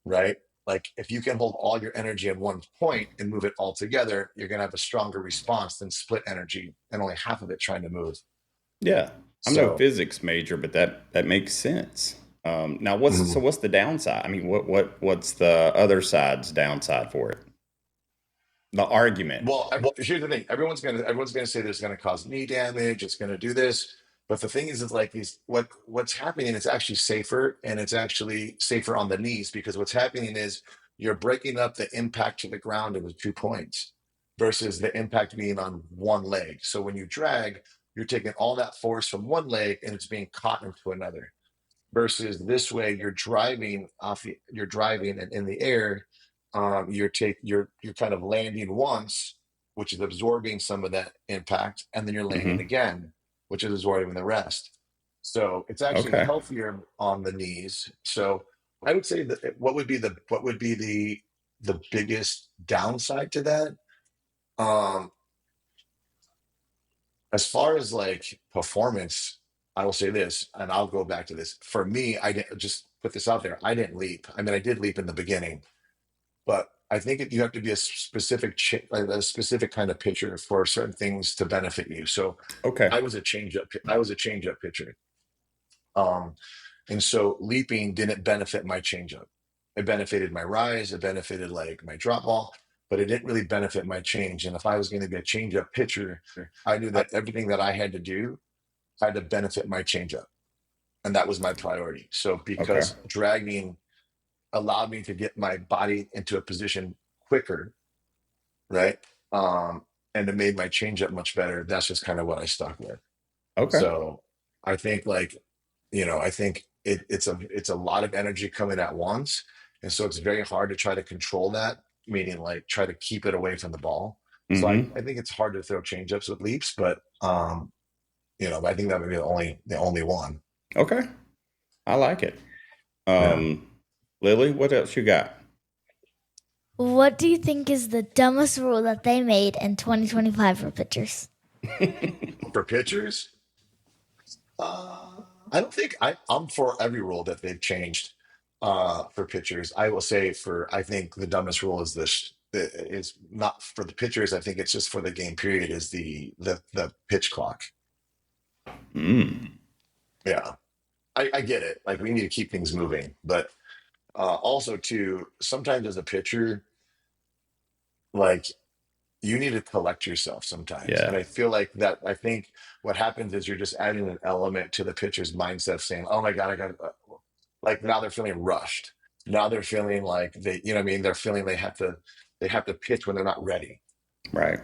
right? Like if you can hold all your energy in one point and move it all together, you're going to have a stronger response than split energy and only half of it trying to move. Yeah. I'm no physics major, but that makes sense. Now what's the downside? I mean, what's the other side's downside for it? The argument. Well, here's the thing. Everyone's gonna say there's gonna cause knee damage. It's gonna do this. But the thing is, it's like what's happening. It's actually safer, and it's actually safer on the knees, because what's happening is you're breaking up the impact to the ground into 2 points versus the impact being on one leg. So when you drag, you're taking all that force from one leg and it's being caught into another. Versus this way, you're driving and in the air, you're kind of landing once, which is absorbing some of that impact, and then you're landing again, which is absorbing the rest. So it's actually healthier on the knees. So I would say that what would be the biggest downside to that? As far as like performance, I will say this, and I'll go back to this. For me, I didn't just put this out there. I didn't leap. I mean, I did leap in the beginning, but I think you have to be a specific kind of pitcher for certain things to benefit you. So I was a changeup pitcher. And so leaping didn't benefit my changeup. It benefited my rise. It benefited like my drop ball, but it didn't really benefit my change. And if I was going to be a changeup pitcher, I knew that everything that I had to do had to benefit my changeup, and that was my priority. So because dragging allowed me to get my body into a position quicker, right? And it made my changeup much better. That's just kind of what I stuck with. So I think I think it's a lot of energy coming at once. And so it's very hard to try to control that, meaning like try to keep it away from the ball. So I think it's hard to throw changeups with leaps, but I think that would be the only one. Okay. I like it. Lily, what else you got? What do you think is the dumbest rule that they made in 2025 for pitchers? For pitchers, I don't think I'm for every rule that they've changed for pitchers. I will say I think the dumbest rule is this is not for the pitchers. I think it's just for the game period is the pitch clock. Mm. Yeah, I get it. Like we need to keep things moving, but also too sometimes as a pitcher, like you need to collect yourself sometimes. And Yeah. I feel like that, I think what happens is you're just adding an element to the pitcher's mindset of saying, oh my God, I got, like now they're feeling rushed. Now they're feeling like you know what I mean? They're feeling they have to pitch when they're not ready, Right.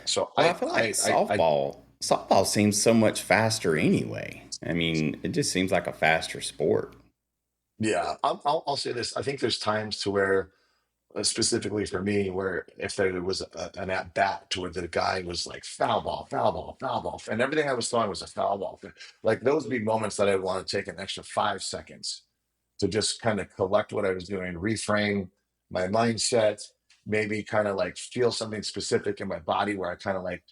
So Well, I feel like softball seems so much faster anyway. I mean, it just seems like a faster sport. yeah, I'll say this. I think there's times to where, specifically for me, where if there was an at bat to where the guy was like foul ball, foul ball, foul ball, and everything I was throwing was a foul ball. Like those would be moments that I would want to take an extra 5 seconds to just kind of collect what I was doing, reframe my mindset, maybe kind of like feel something specific in my body where I kind of like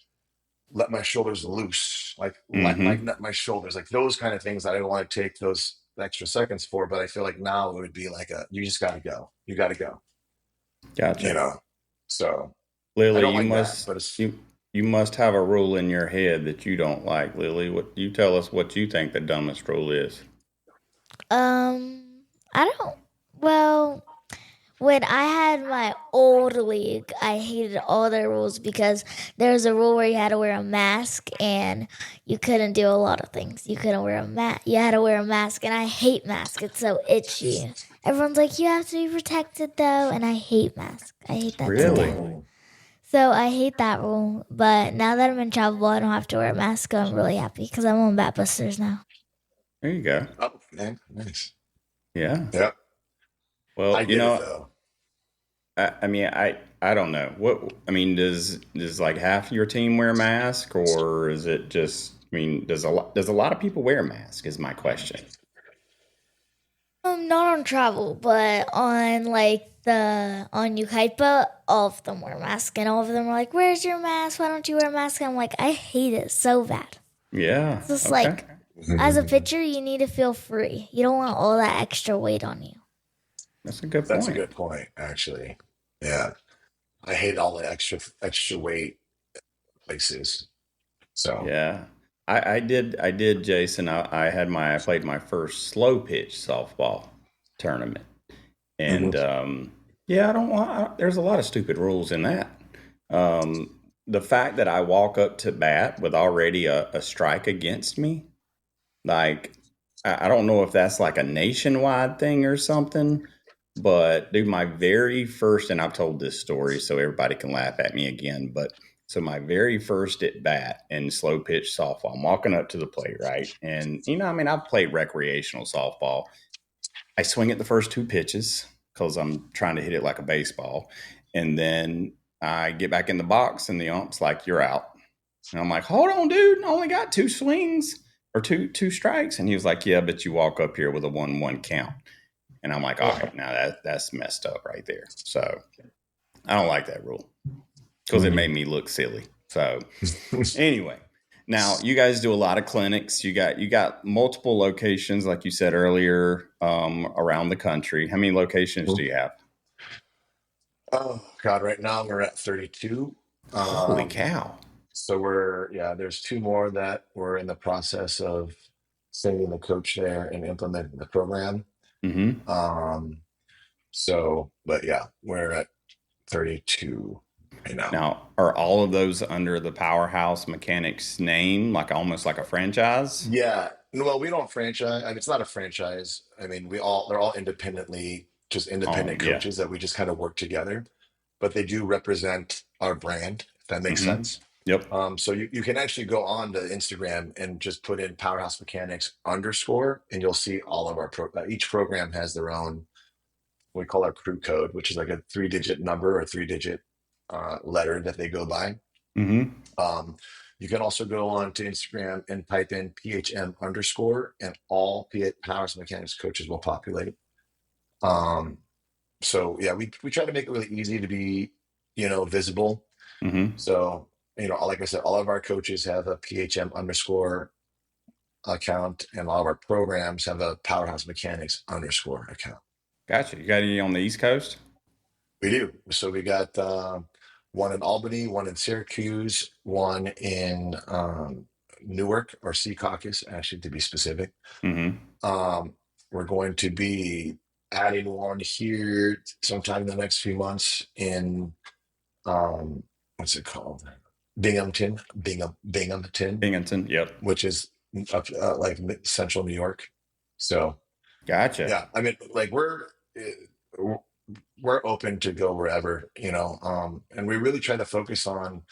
let my shoulders loose, like Mm-hmm. lighten up my shoulders, like those kind of things that I don't want to take those extra seconds for. But I feel like now it would be like you just got to go. You got to go you Gotcha. know. So I Lily, don't like that, but it's you must have a rule in your head that you don't like, Lily. What you tell us what you think the dumbest rule is. I don't. Well, when I had my old league, I hated all their rules because there was a rule where you had to wear a mask and you couldn't do a lot of things. You couldn't wear a mask. You had to wear a mask, and I hate masks. It's so itchy. Everyone's like, you have to be protected though, and I hate masks. I hate that to Really? death. So I hate that rule. But now that I'm in travel ball, I don't have to wear a mask. So I'm really happy because I'm on Bat Busters now. There you go. oh man, nice. Yeah. Yeah, Well, I get it though. I mean, I don't know. What I mean, does like half your team wear a mask, or is it just? I mean, does a lot of people wear a mask? Is my question. Not on travel, but on like the on Ukaipa, all of them wear masks, and all of them are like, "Where's your mask? Why don't you wear a mask?" I'm like, I hate it so bad. Yeah. It's just Okay. like, as a pitcher, you need to feel free. You don't want all that extra weight on you. That's a good That's a point. good point, actually. Yeah, I hate all the extra weight places. So Yeah. I did, Jason. I played my first slow pitch softball tournament. mhm. And yeah, there's a lot of stupid rules in that. The fact that I walk up to bat with already a strike against me, like, I don't know if that's like a nationwide thing or something, but dude, my very first, and I've told this story so everybody can laugh at me again, but so my very first at bat in slow pitch softball, I'm walking up to the plate, right? And, I mean, I've played recreational softball. I swing at the first two pitches because I'm trying to hit it like a baseball. And then I get back in the box and the ump's like, you're out. And I'm like, hold on, dude. I only got two swings or two strikes. And he was like, yeah, but you walk up here with a 1-1 count. And I'm like, all right, now that's messed up right there. So I don't like that rule because it made me look silly. So anyway, now you guys do a lot of clinics. You got multiple locations, like you said earlier, around the country. How many locations do you have? Oh God, right now we're at 32. Holy Um, cow! so there's two more that we're in the process of sending the coach there and implementing the program. Hmm. Um, but yeah, we're at 32 right now. Now, are all of those under the Powerhouse Mechanics name, like almost like a franchise? Yeah, well, we don't franchise. I mean, it's not a franchise. I mean, they're all just Oh, independent yeah. coaches that we just kind of work together, but they do represent our brand, if that makes Hmm. sense. Yep. So you can actually go on to Instagram and just put in Powerhouse Mechanics underscore, and you'll see all of each program has their own, we call our crew code, which is like a 3-digit number or 3-digit letter that they go by. Hmm. Um, you can also go on to Instagram and type in PHM underscore, and all Powers Mechanics coaches will populate. Um, so yeah, we try to make it really easy to be, visible. Hmm. So like I said, all of our coaches have a PHM underscore account, and all of our programs have a Powerhouse Mechanics underscore account. Gotcha. You got any on the East Coast? We do. So we got one in Albany, one in Syracuse, one in Newark or Secaucus, actually, to be specific. Mm-hmm. We're going to be adding one here sometime in the next few months in what's it called? Binghamton, Binghamton. Yep. which is up like central New York. So Gotcha. yeah, I mean, like we're open to go wherever, and we really try to focus on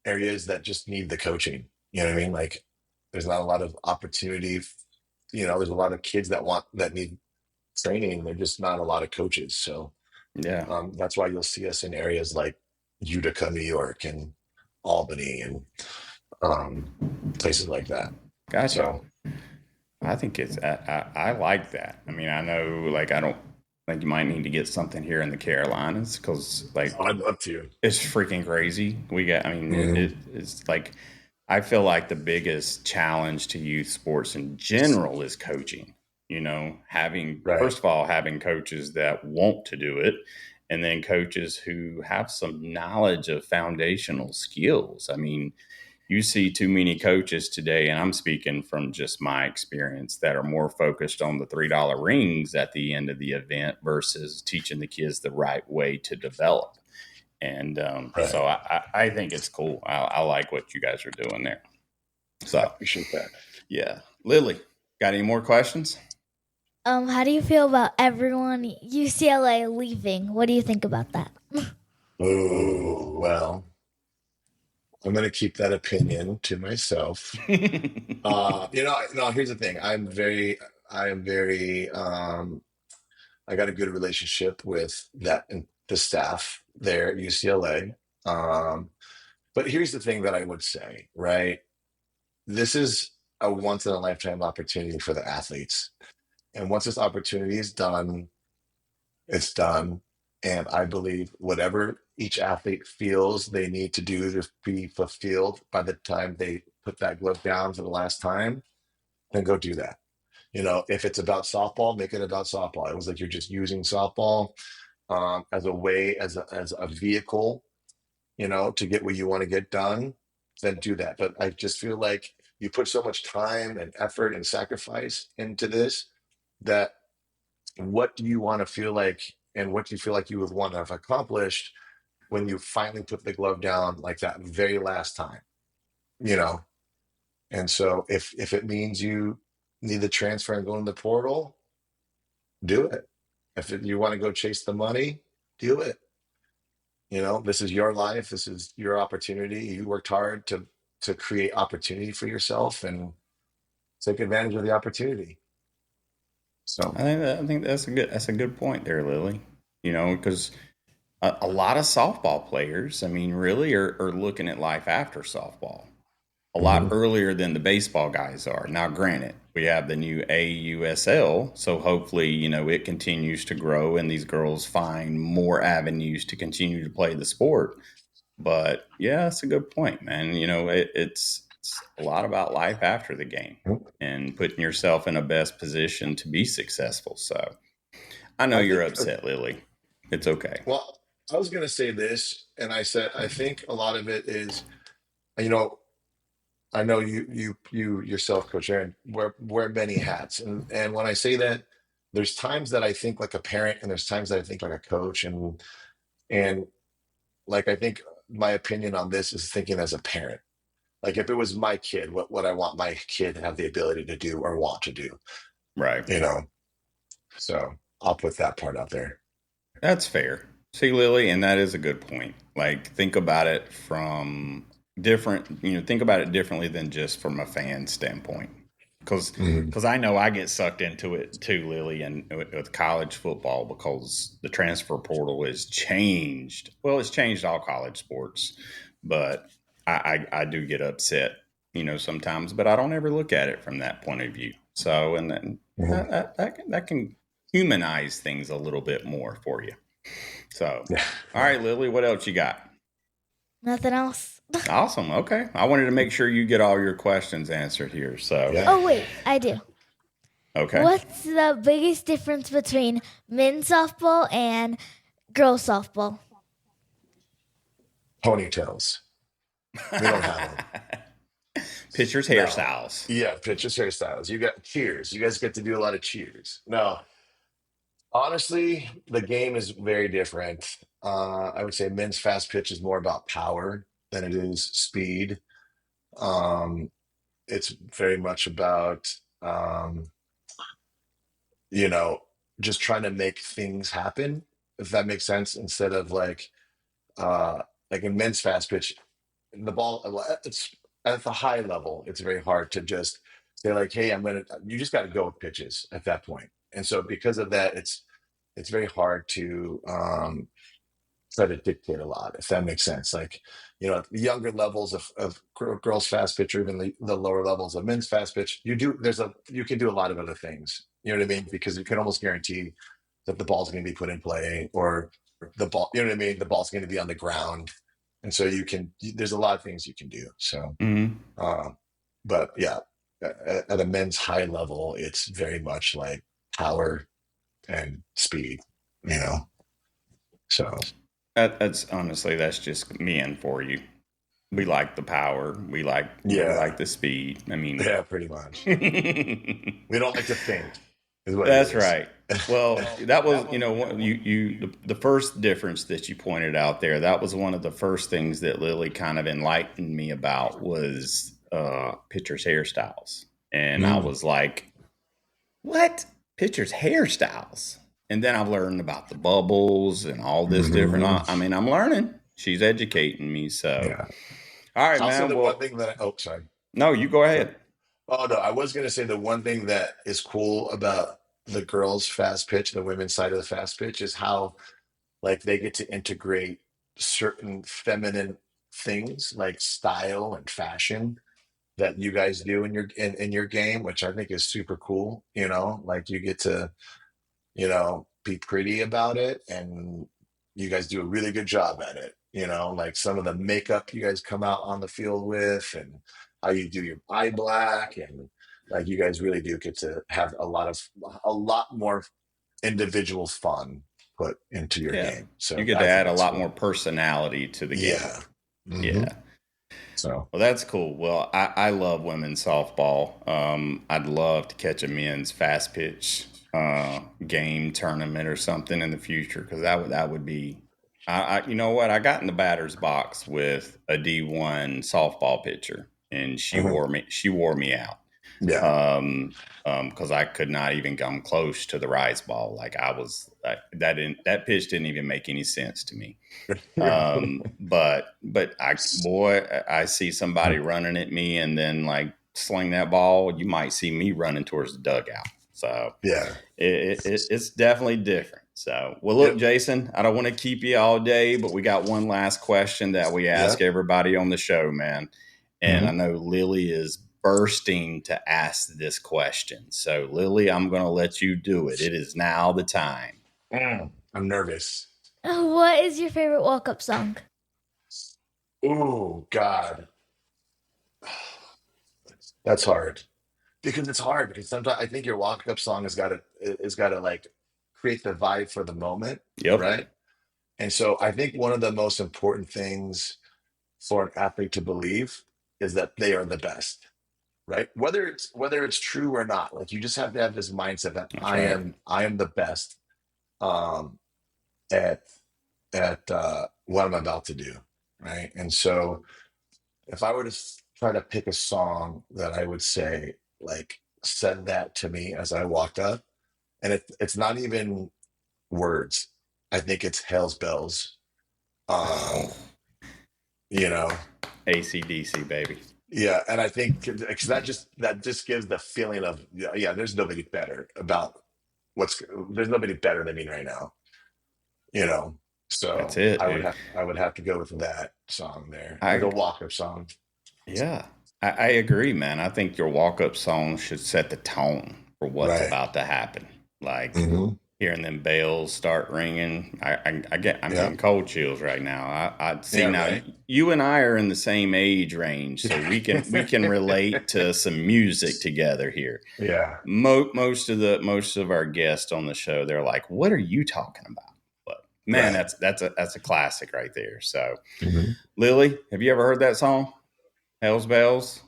areas that just need the coaching. You know what I mean? Like, there's not a lot of opportunity. There's a lot of kids that need training. There's just not a lot of coaches. So Yeah. that's why you'll see us in areas like Utica, New York, and Albany, and places like that. Gotcha. So I think I like that. I mean, I know, like, I don't think you might need to get something here in the Carolinas because, like, I'd love to. it's freaking crazy. It's like, I feel like the biggest challenge to youth sports in general is coaching. First of all, having coaches that want to do it, and then coaches who have some knowledge of foundational skills. I mean, you see too many coaches today, and I'm speaking from just my experience, that are more focused on the $3 rings at the end of the event versus teaching the kids the right way to develop. And so I think it's cool. I like what you guys are doing there. So I appreciate that. Yeah. Lily, got any more questions? How do you feel about everyone UCLA leaving? What do you think about that? Oh, well, I'm going to keep that opinion to myself. Here's the thing. I am very, I got a good relationship with the staff there at UCLA. But here's the thing that I would say, right? This is a once in a lifetime opportunity for the athletes. And once this opportunity is done, it's done. And I believe whatever each athlete feels they need to do to be fulfilled by the time they put that glove down for the last time, then go do that. If it's about softball, make it about softball. It was like you're just using softball as a way, as a vehicle, to get what you want to get done, then do that. But I just feel like you put so much time and effort and sacrifice into this, that what do you want to feel like, and what do you feel like you would want to have accomplished when you finally put the glove down, like that very last time, And so if it means you need to transfer and go in the portal, do it. If you want to go chase the money, do it. This is your life. This is your opportunity. You worked hard to create opportunity for yourself, and take advantage of the opportunity. So I think that's a good point there, Lily. Because a lot of softball players, I mean, really are looking at life after softball a lot earlier than the baseball guys are. Now, granted, we have the new AUSL, so hopefully, it continues to grow and these girls find more avenues to continue to play the sport. But yeah, that's a good point, man. It's a lot about life after the game and putting yourself in a best position to be successful. So I know you're upset, Lily. It's okay. Well, I was going to say this, and I think a lot of it is, I know you yourself, Coach Aaron, wear many hats, and when I say that, there's times that I think like a parent, and there's times that I think like a coach, and like, I think my opinion on this is thinking as a parent. Like, if it was my kid, what I want my kid to have the ability to do or want to do, Right. So I'll put that part out there. That's fair. See, Lily, and that is a good point. Like, think about it from think about it differently than just from a fan standpoint. Because I know I get sucked into it too, Lily, and with college football, because the transfer portal has changed. Well, it's changed all college sports, but I do get upset, sometimes, but I don't ever look at it from that point of view. So, and then that can humanize things a little bit more for you. So, all right, Lily, what else you got? Nothing else. Awesome. Okay. I wanted to make sure you get all your questions answered here. So, Yeah. Oh, wait, I do. okay. What's the biggest difference between men's softball and girls softball? Ponytails. We don't have them. Pitchers' No. hairstyles. Yeah, pitches, hairstyles. You got cheers. You guys get to do a lot of cheers. No, honestly, the game is very different. I would say men's fast pitch is more about power than it is speed. Um, it's very much about you know, just trying to make things happen, if that makes sense, instead of uh like in men's fast pitch, the ball it's at the high level, it's very hard to just say like, hey, you just got to go with pitches at that point. And so because of that, it's very hard to try to dictate a lot, if that makes sense. Like, the younger levels of girls fast pitch, or even the lower levels of men's fast pitch, you can do a lot of other things. You know what I mean? Because you can almost guarantee that the ball's going to be put in play, or the ball, you know what I mean? The ball's going to be on the ground. And so there's a lot of things you can do. So, Mm-hmm. but yeah, at a men's high level, it's very much like power and speed, you know? So, That's honestly, that's just men for you. We like the power. We like the speed. I mean, yeah, pretty much. We don't like to think, is what it that's is. right. Well, that was, the first difference that you pointed out there. That was one of the first things that Lily kind of enlightened me about was pitchers' hairstyles, and I was like, "What? Pitchers' hairstyles?" And then I've learned about the bubbles and all this different. I mean, I'm learning. She's educating me. So, Yeah. all right, Also, man. the Well, one thing that sorry. no, you go ahead. Oh no, I was gonna say the one thing that is cool about the girls' fast pitch, the women's side of the fast pitch, is how like they get to integrate certain feminine things like style and fashion that you guys do in your game, which I think is super cool. Like you get to be pretty about it, and you guys do a really good job at it. Like some of the makeup you guys come out on the field with, and how you do your eye black, and like you guys really do get to have a lot more individual fun put into your game. So you get to add a lot more personality to the game. Yeah. Yeah. So Well, that's cool. Well, I love women's softball. I'd love to catch a men's fast pitch game tournament or something in the future, because that would be. You know what? I got in the batter's box with a D1 softball pitcher, and she wore me out. Yeah. Because I could not even come close to the rise ball. Like that pitch didn't even make any sense to me. But I see somebody running at me and then like sling that ball. You might see me running towards the dugout. So Yeah. it's definitely different. So, well, look, Jason, I don't want to keep you all day, but we got one last question that we ask everybody on the show, man. And I know Lily is bursting to ask this question. So, Lily, I'm going to let you do it. It is now the time. I'm nervous. What is your favorite walk-up song? Oh God, that's hard. Because it's hard, because sometimes I think your walk-up song has got to like create the vibe for the moment, Yep. right? And so I think one of the most important things for an athlete to believe is that they are the best, right? Whether it's true or not, like you just have to have this mindset that That's I right. am the best um, at what I'm about to do, right? And so if I were to try to pick a song that I would say like said that to me as I walked up, and it's not even words. I think it's Hell's Bells. Um, you know, AC/DC, baby. yeah, and I think because that just gives the feeling of yeah, there's nobody better about there's nobody better than me right now. You know, That's so it, I would dude. have to go with that song there, like I a walk-up song. Yeah, I agree, man. I think your walk-up song should set the tone for what's Right. about to happen. Like, hmm hearing them bells start ringing, I'm getting cold chills right now. I see now. Right. You and I are in the same age range, so we can relate to some music together here. Yeah. Most of our guests on the show, they're like, "What are you talking about?" But man, Right. that's a classic right there. So, Lily, have you ever heard that song, Hell's Bells?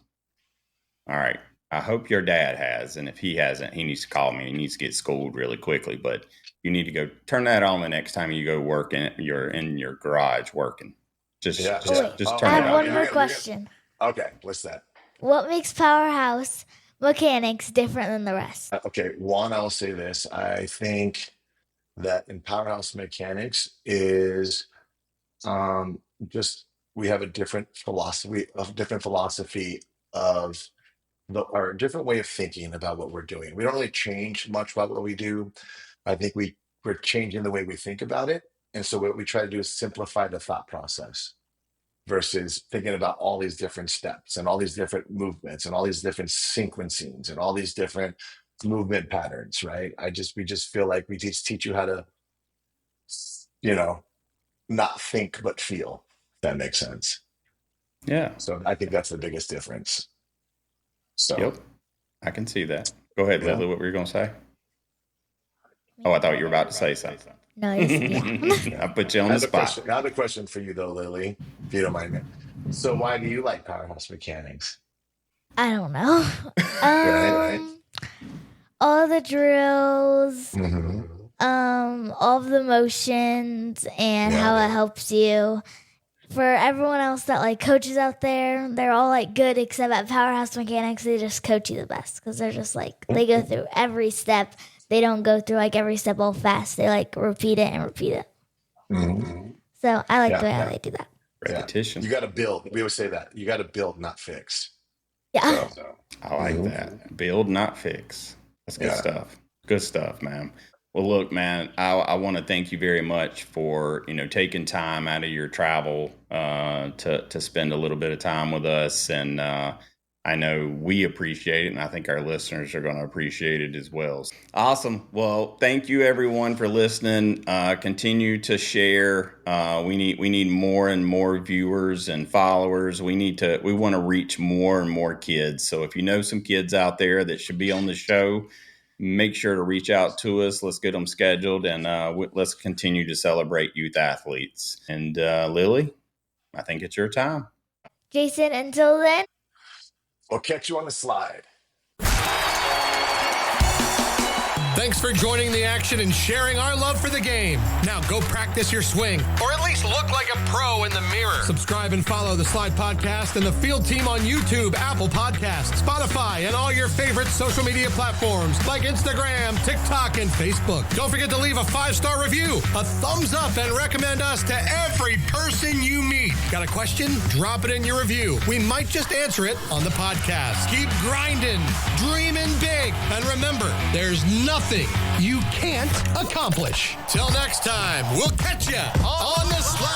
All right. I hope your dad has, and if he hasn't, he needs to call me. He needs to get schooled really quickly. But you need to go turn that on the next time you go work you're in your garage working. Just turn I it have on. one more question. Okay, what's that? What makes Powerhouse Mechanics different than the rest? Okay, one, I'll say this. I think that in Powerhouse Mechanics is just we have a different philosophy of or a different way of thinking about what we're doing. We don't really change much about what we do. I think we're changing the way we think about it. And so what we try to do is simplify the thought process versus thinking about all these different steps and all these different movements and all these different sequencings and all these different movement patterns, right? We just feel like we teach you how to, not think but feel, if that makes sense. Yeah. So I think that's the biggest difference. So Yep. I can see that. Go ahead, Yeah. Lily. What were you going to say? Oh, I thought you were about to say something. No, yeah. I put you on the spot. I have a question for you though, Lily, if you don't mind me. So why do you like Powerhouse Mechanics? I don't know. Right. All the drills, Mm-hmm. all of the motions, and Yeah. how it helps you. For everyone else that like coaches out there, they're all like good, except at Powerhouse Mechanics, they just coach you the best because they're just like they go through every step. They don't go through like every step all fast. They like repeat it and repeat it. Mm-hmm. So I like Yeah, the way how yeah. they do that. Repetition. You got to build. We always say that. You got to build, not fix. Yeah. So, I like that. Build, not fix. That's good Yeah. stuff. Good stuff, man. Well, look, man, I want to thank you very much for, taking time out of your travel to spend a little bit of time with us. And I know we appreciate it, and I think our listeners are going to appreciate it as well. Awesome. Well, thank you, everyone, for listening. Continue to share. We need more and more viewers and followers. We want to reach more and more kids. So if you know some kids out there that should be on the show, make sure to reach out to us. Let's get them scheduled, and let's continue to celebrate youth athletes. And Lily, I think it's your time. Jason, until then. we'll catch you on the slide. Thanks for joining the action and sharing our love for the game. Now go practice your swing, or at least look like a pro in the mirror. Subscribe and follow the Slide Podcast and the Field Team on YouTube, Apple Podcasts, Spotify, and all your favorite social media platforms like Instagram, TikTok, and Facebook. Don't forget to leave a 5-star review, a thumbs up, and recommend us to every person you meet. Got a question? Drop it in your review. We might just answer it on the podcast. Keep grinding, dreaming big, and remember, there's nothing you can't accomplish. Till next time, we'll catch ya on the slide.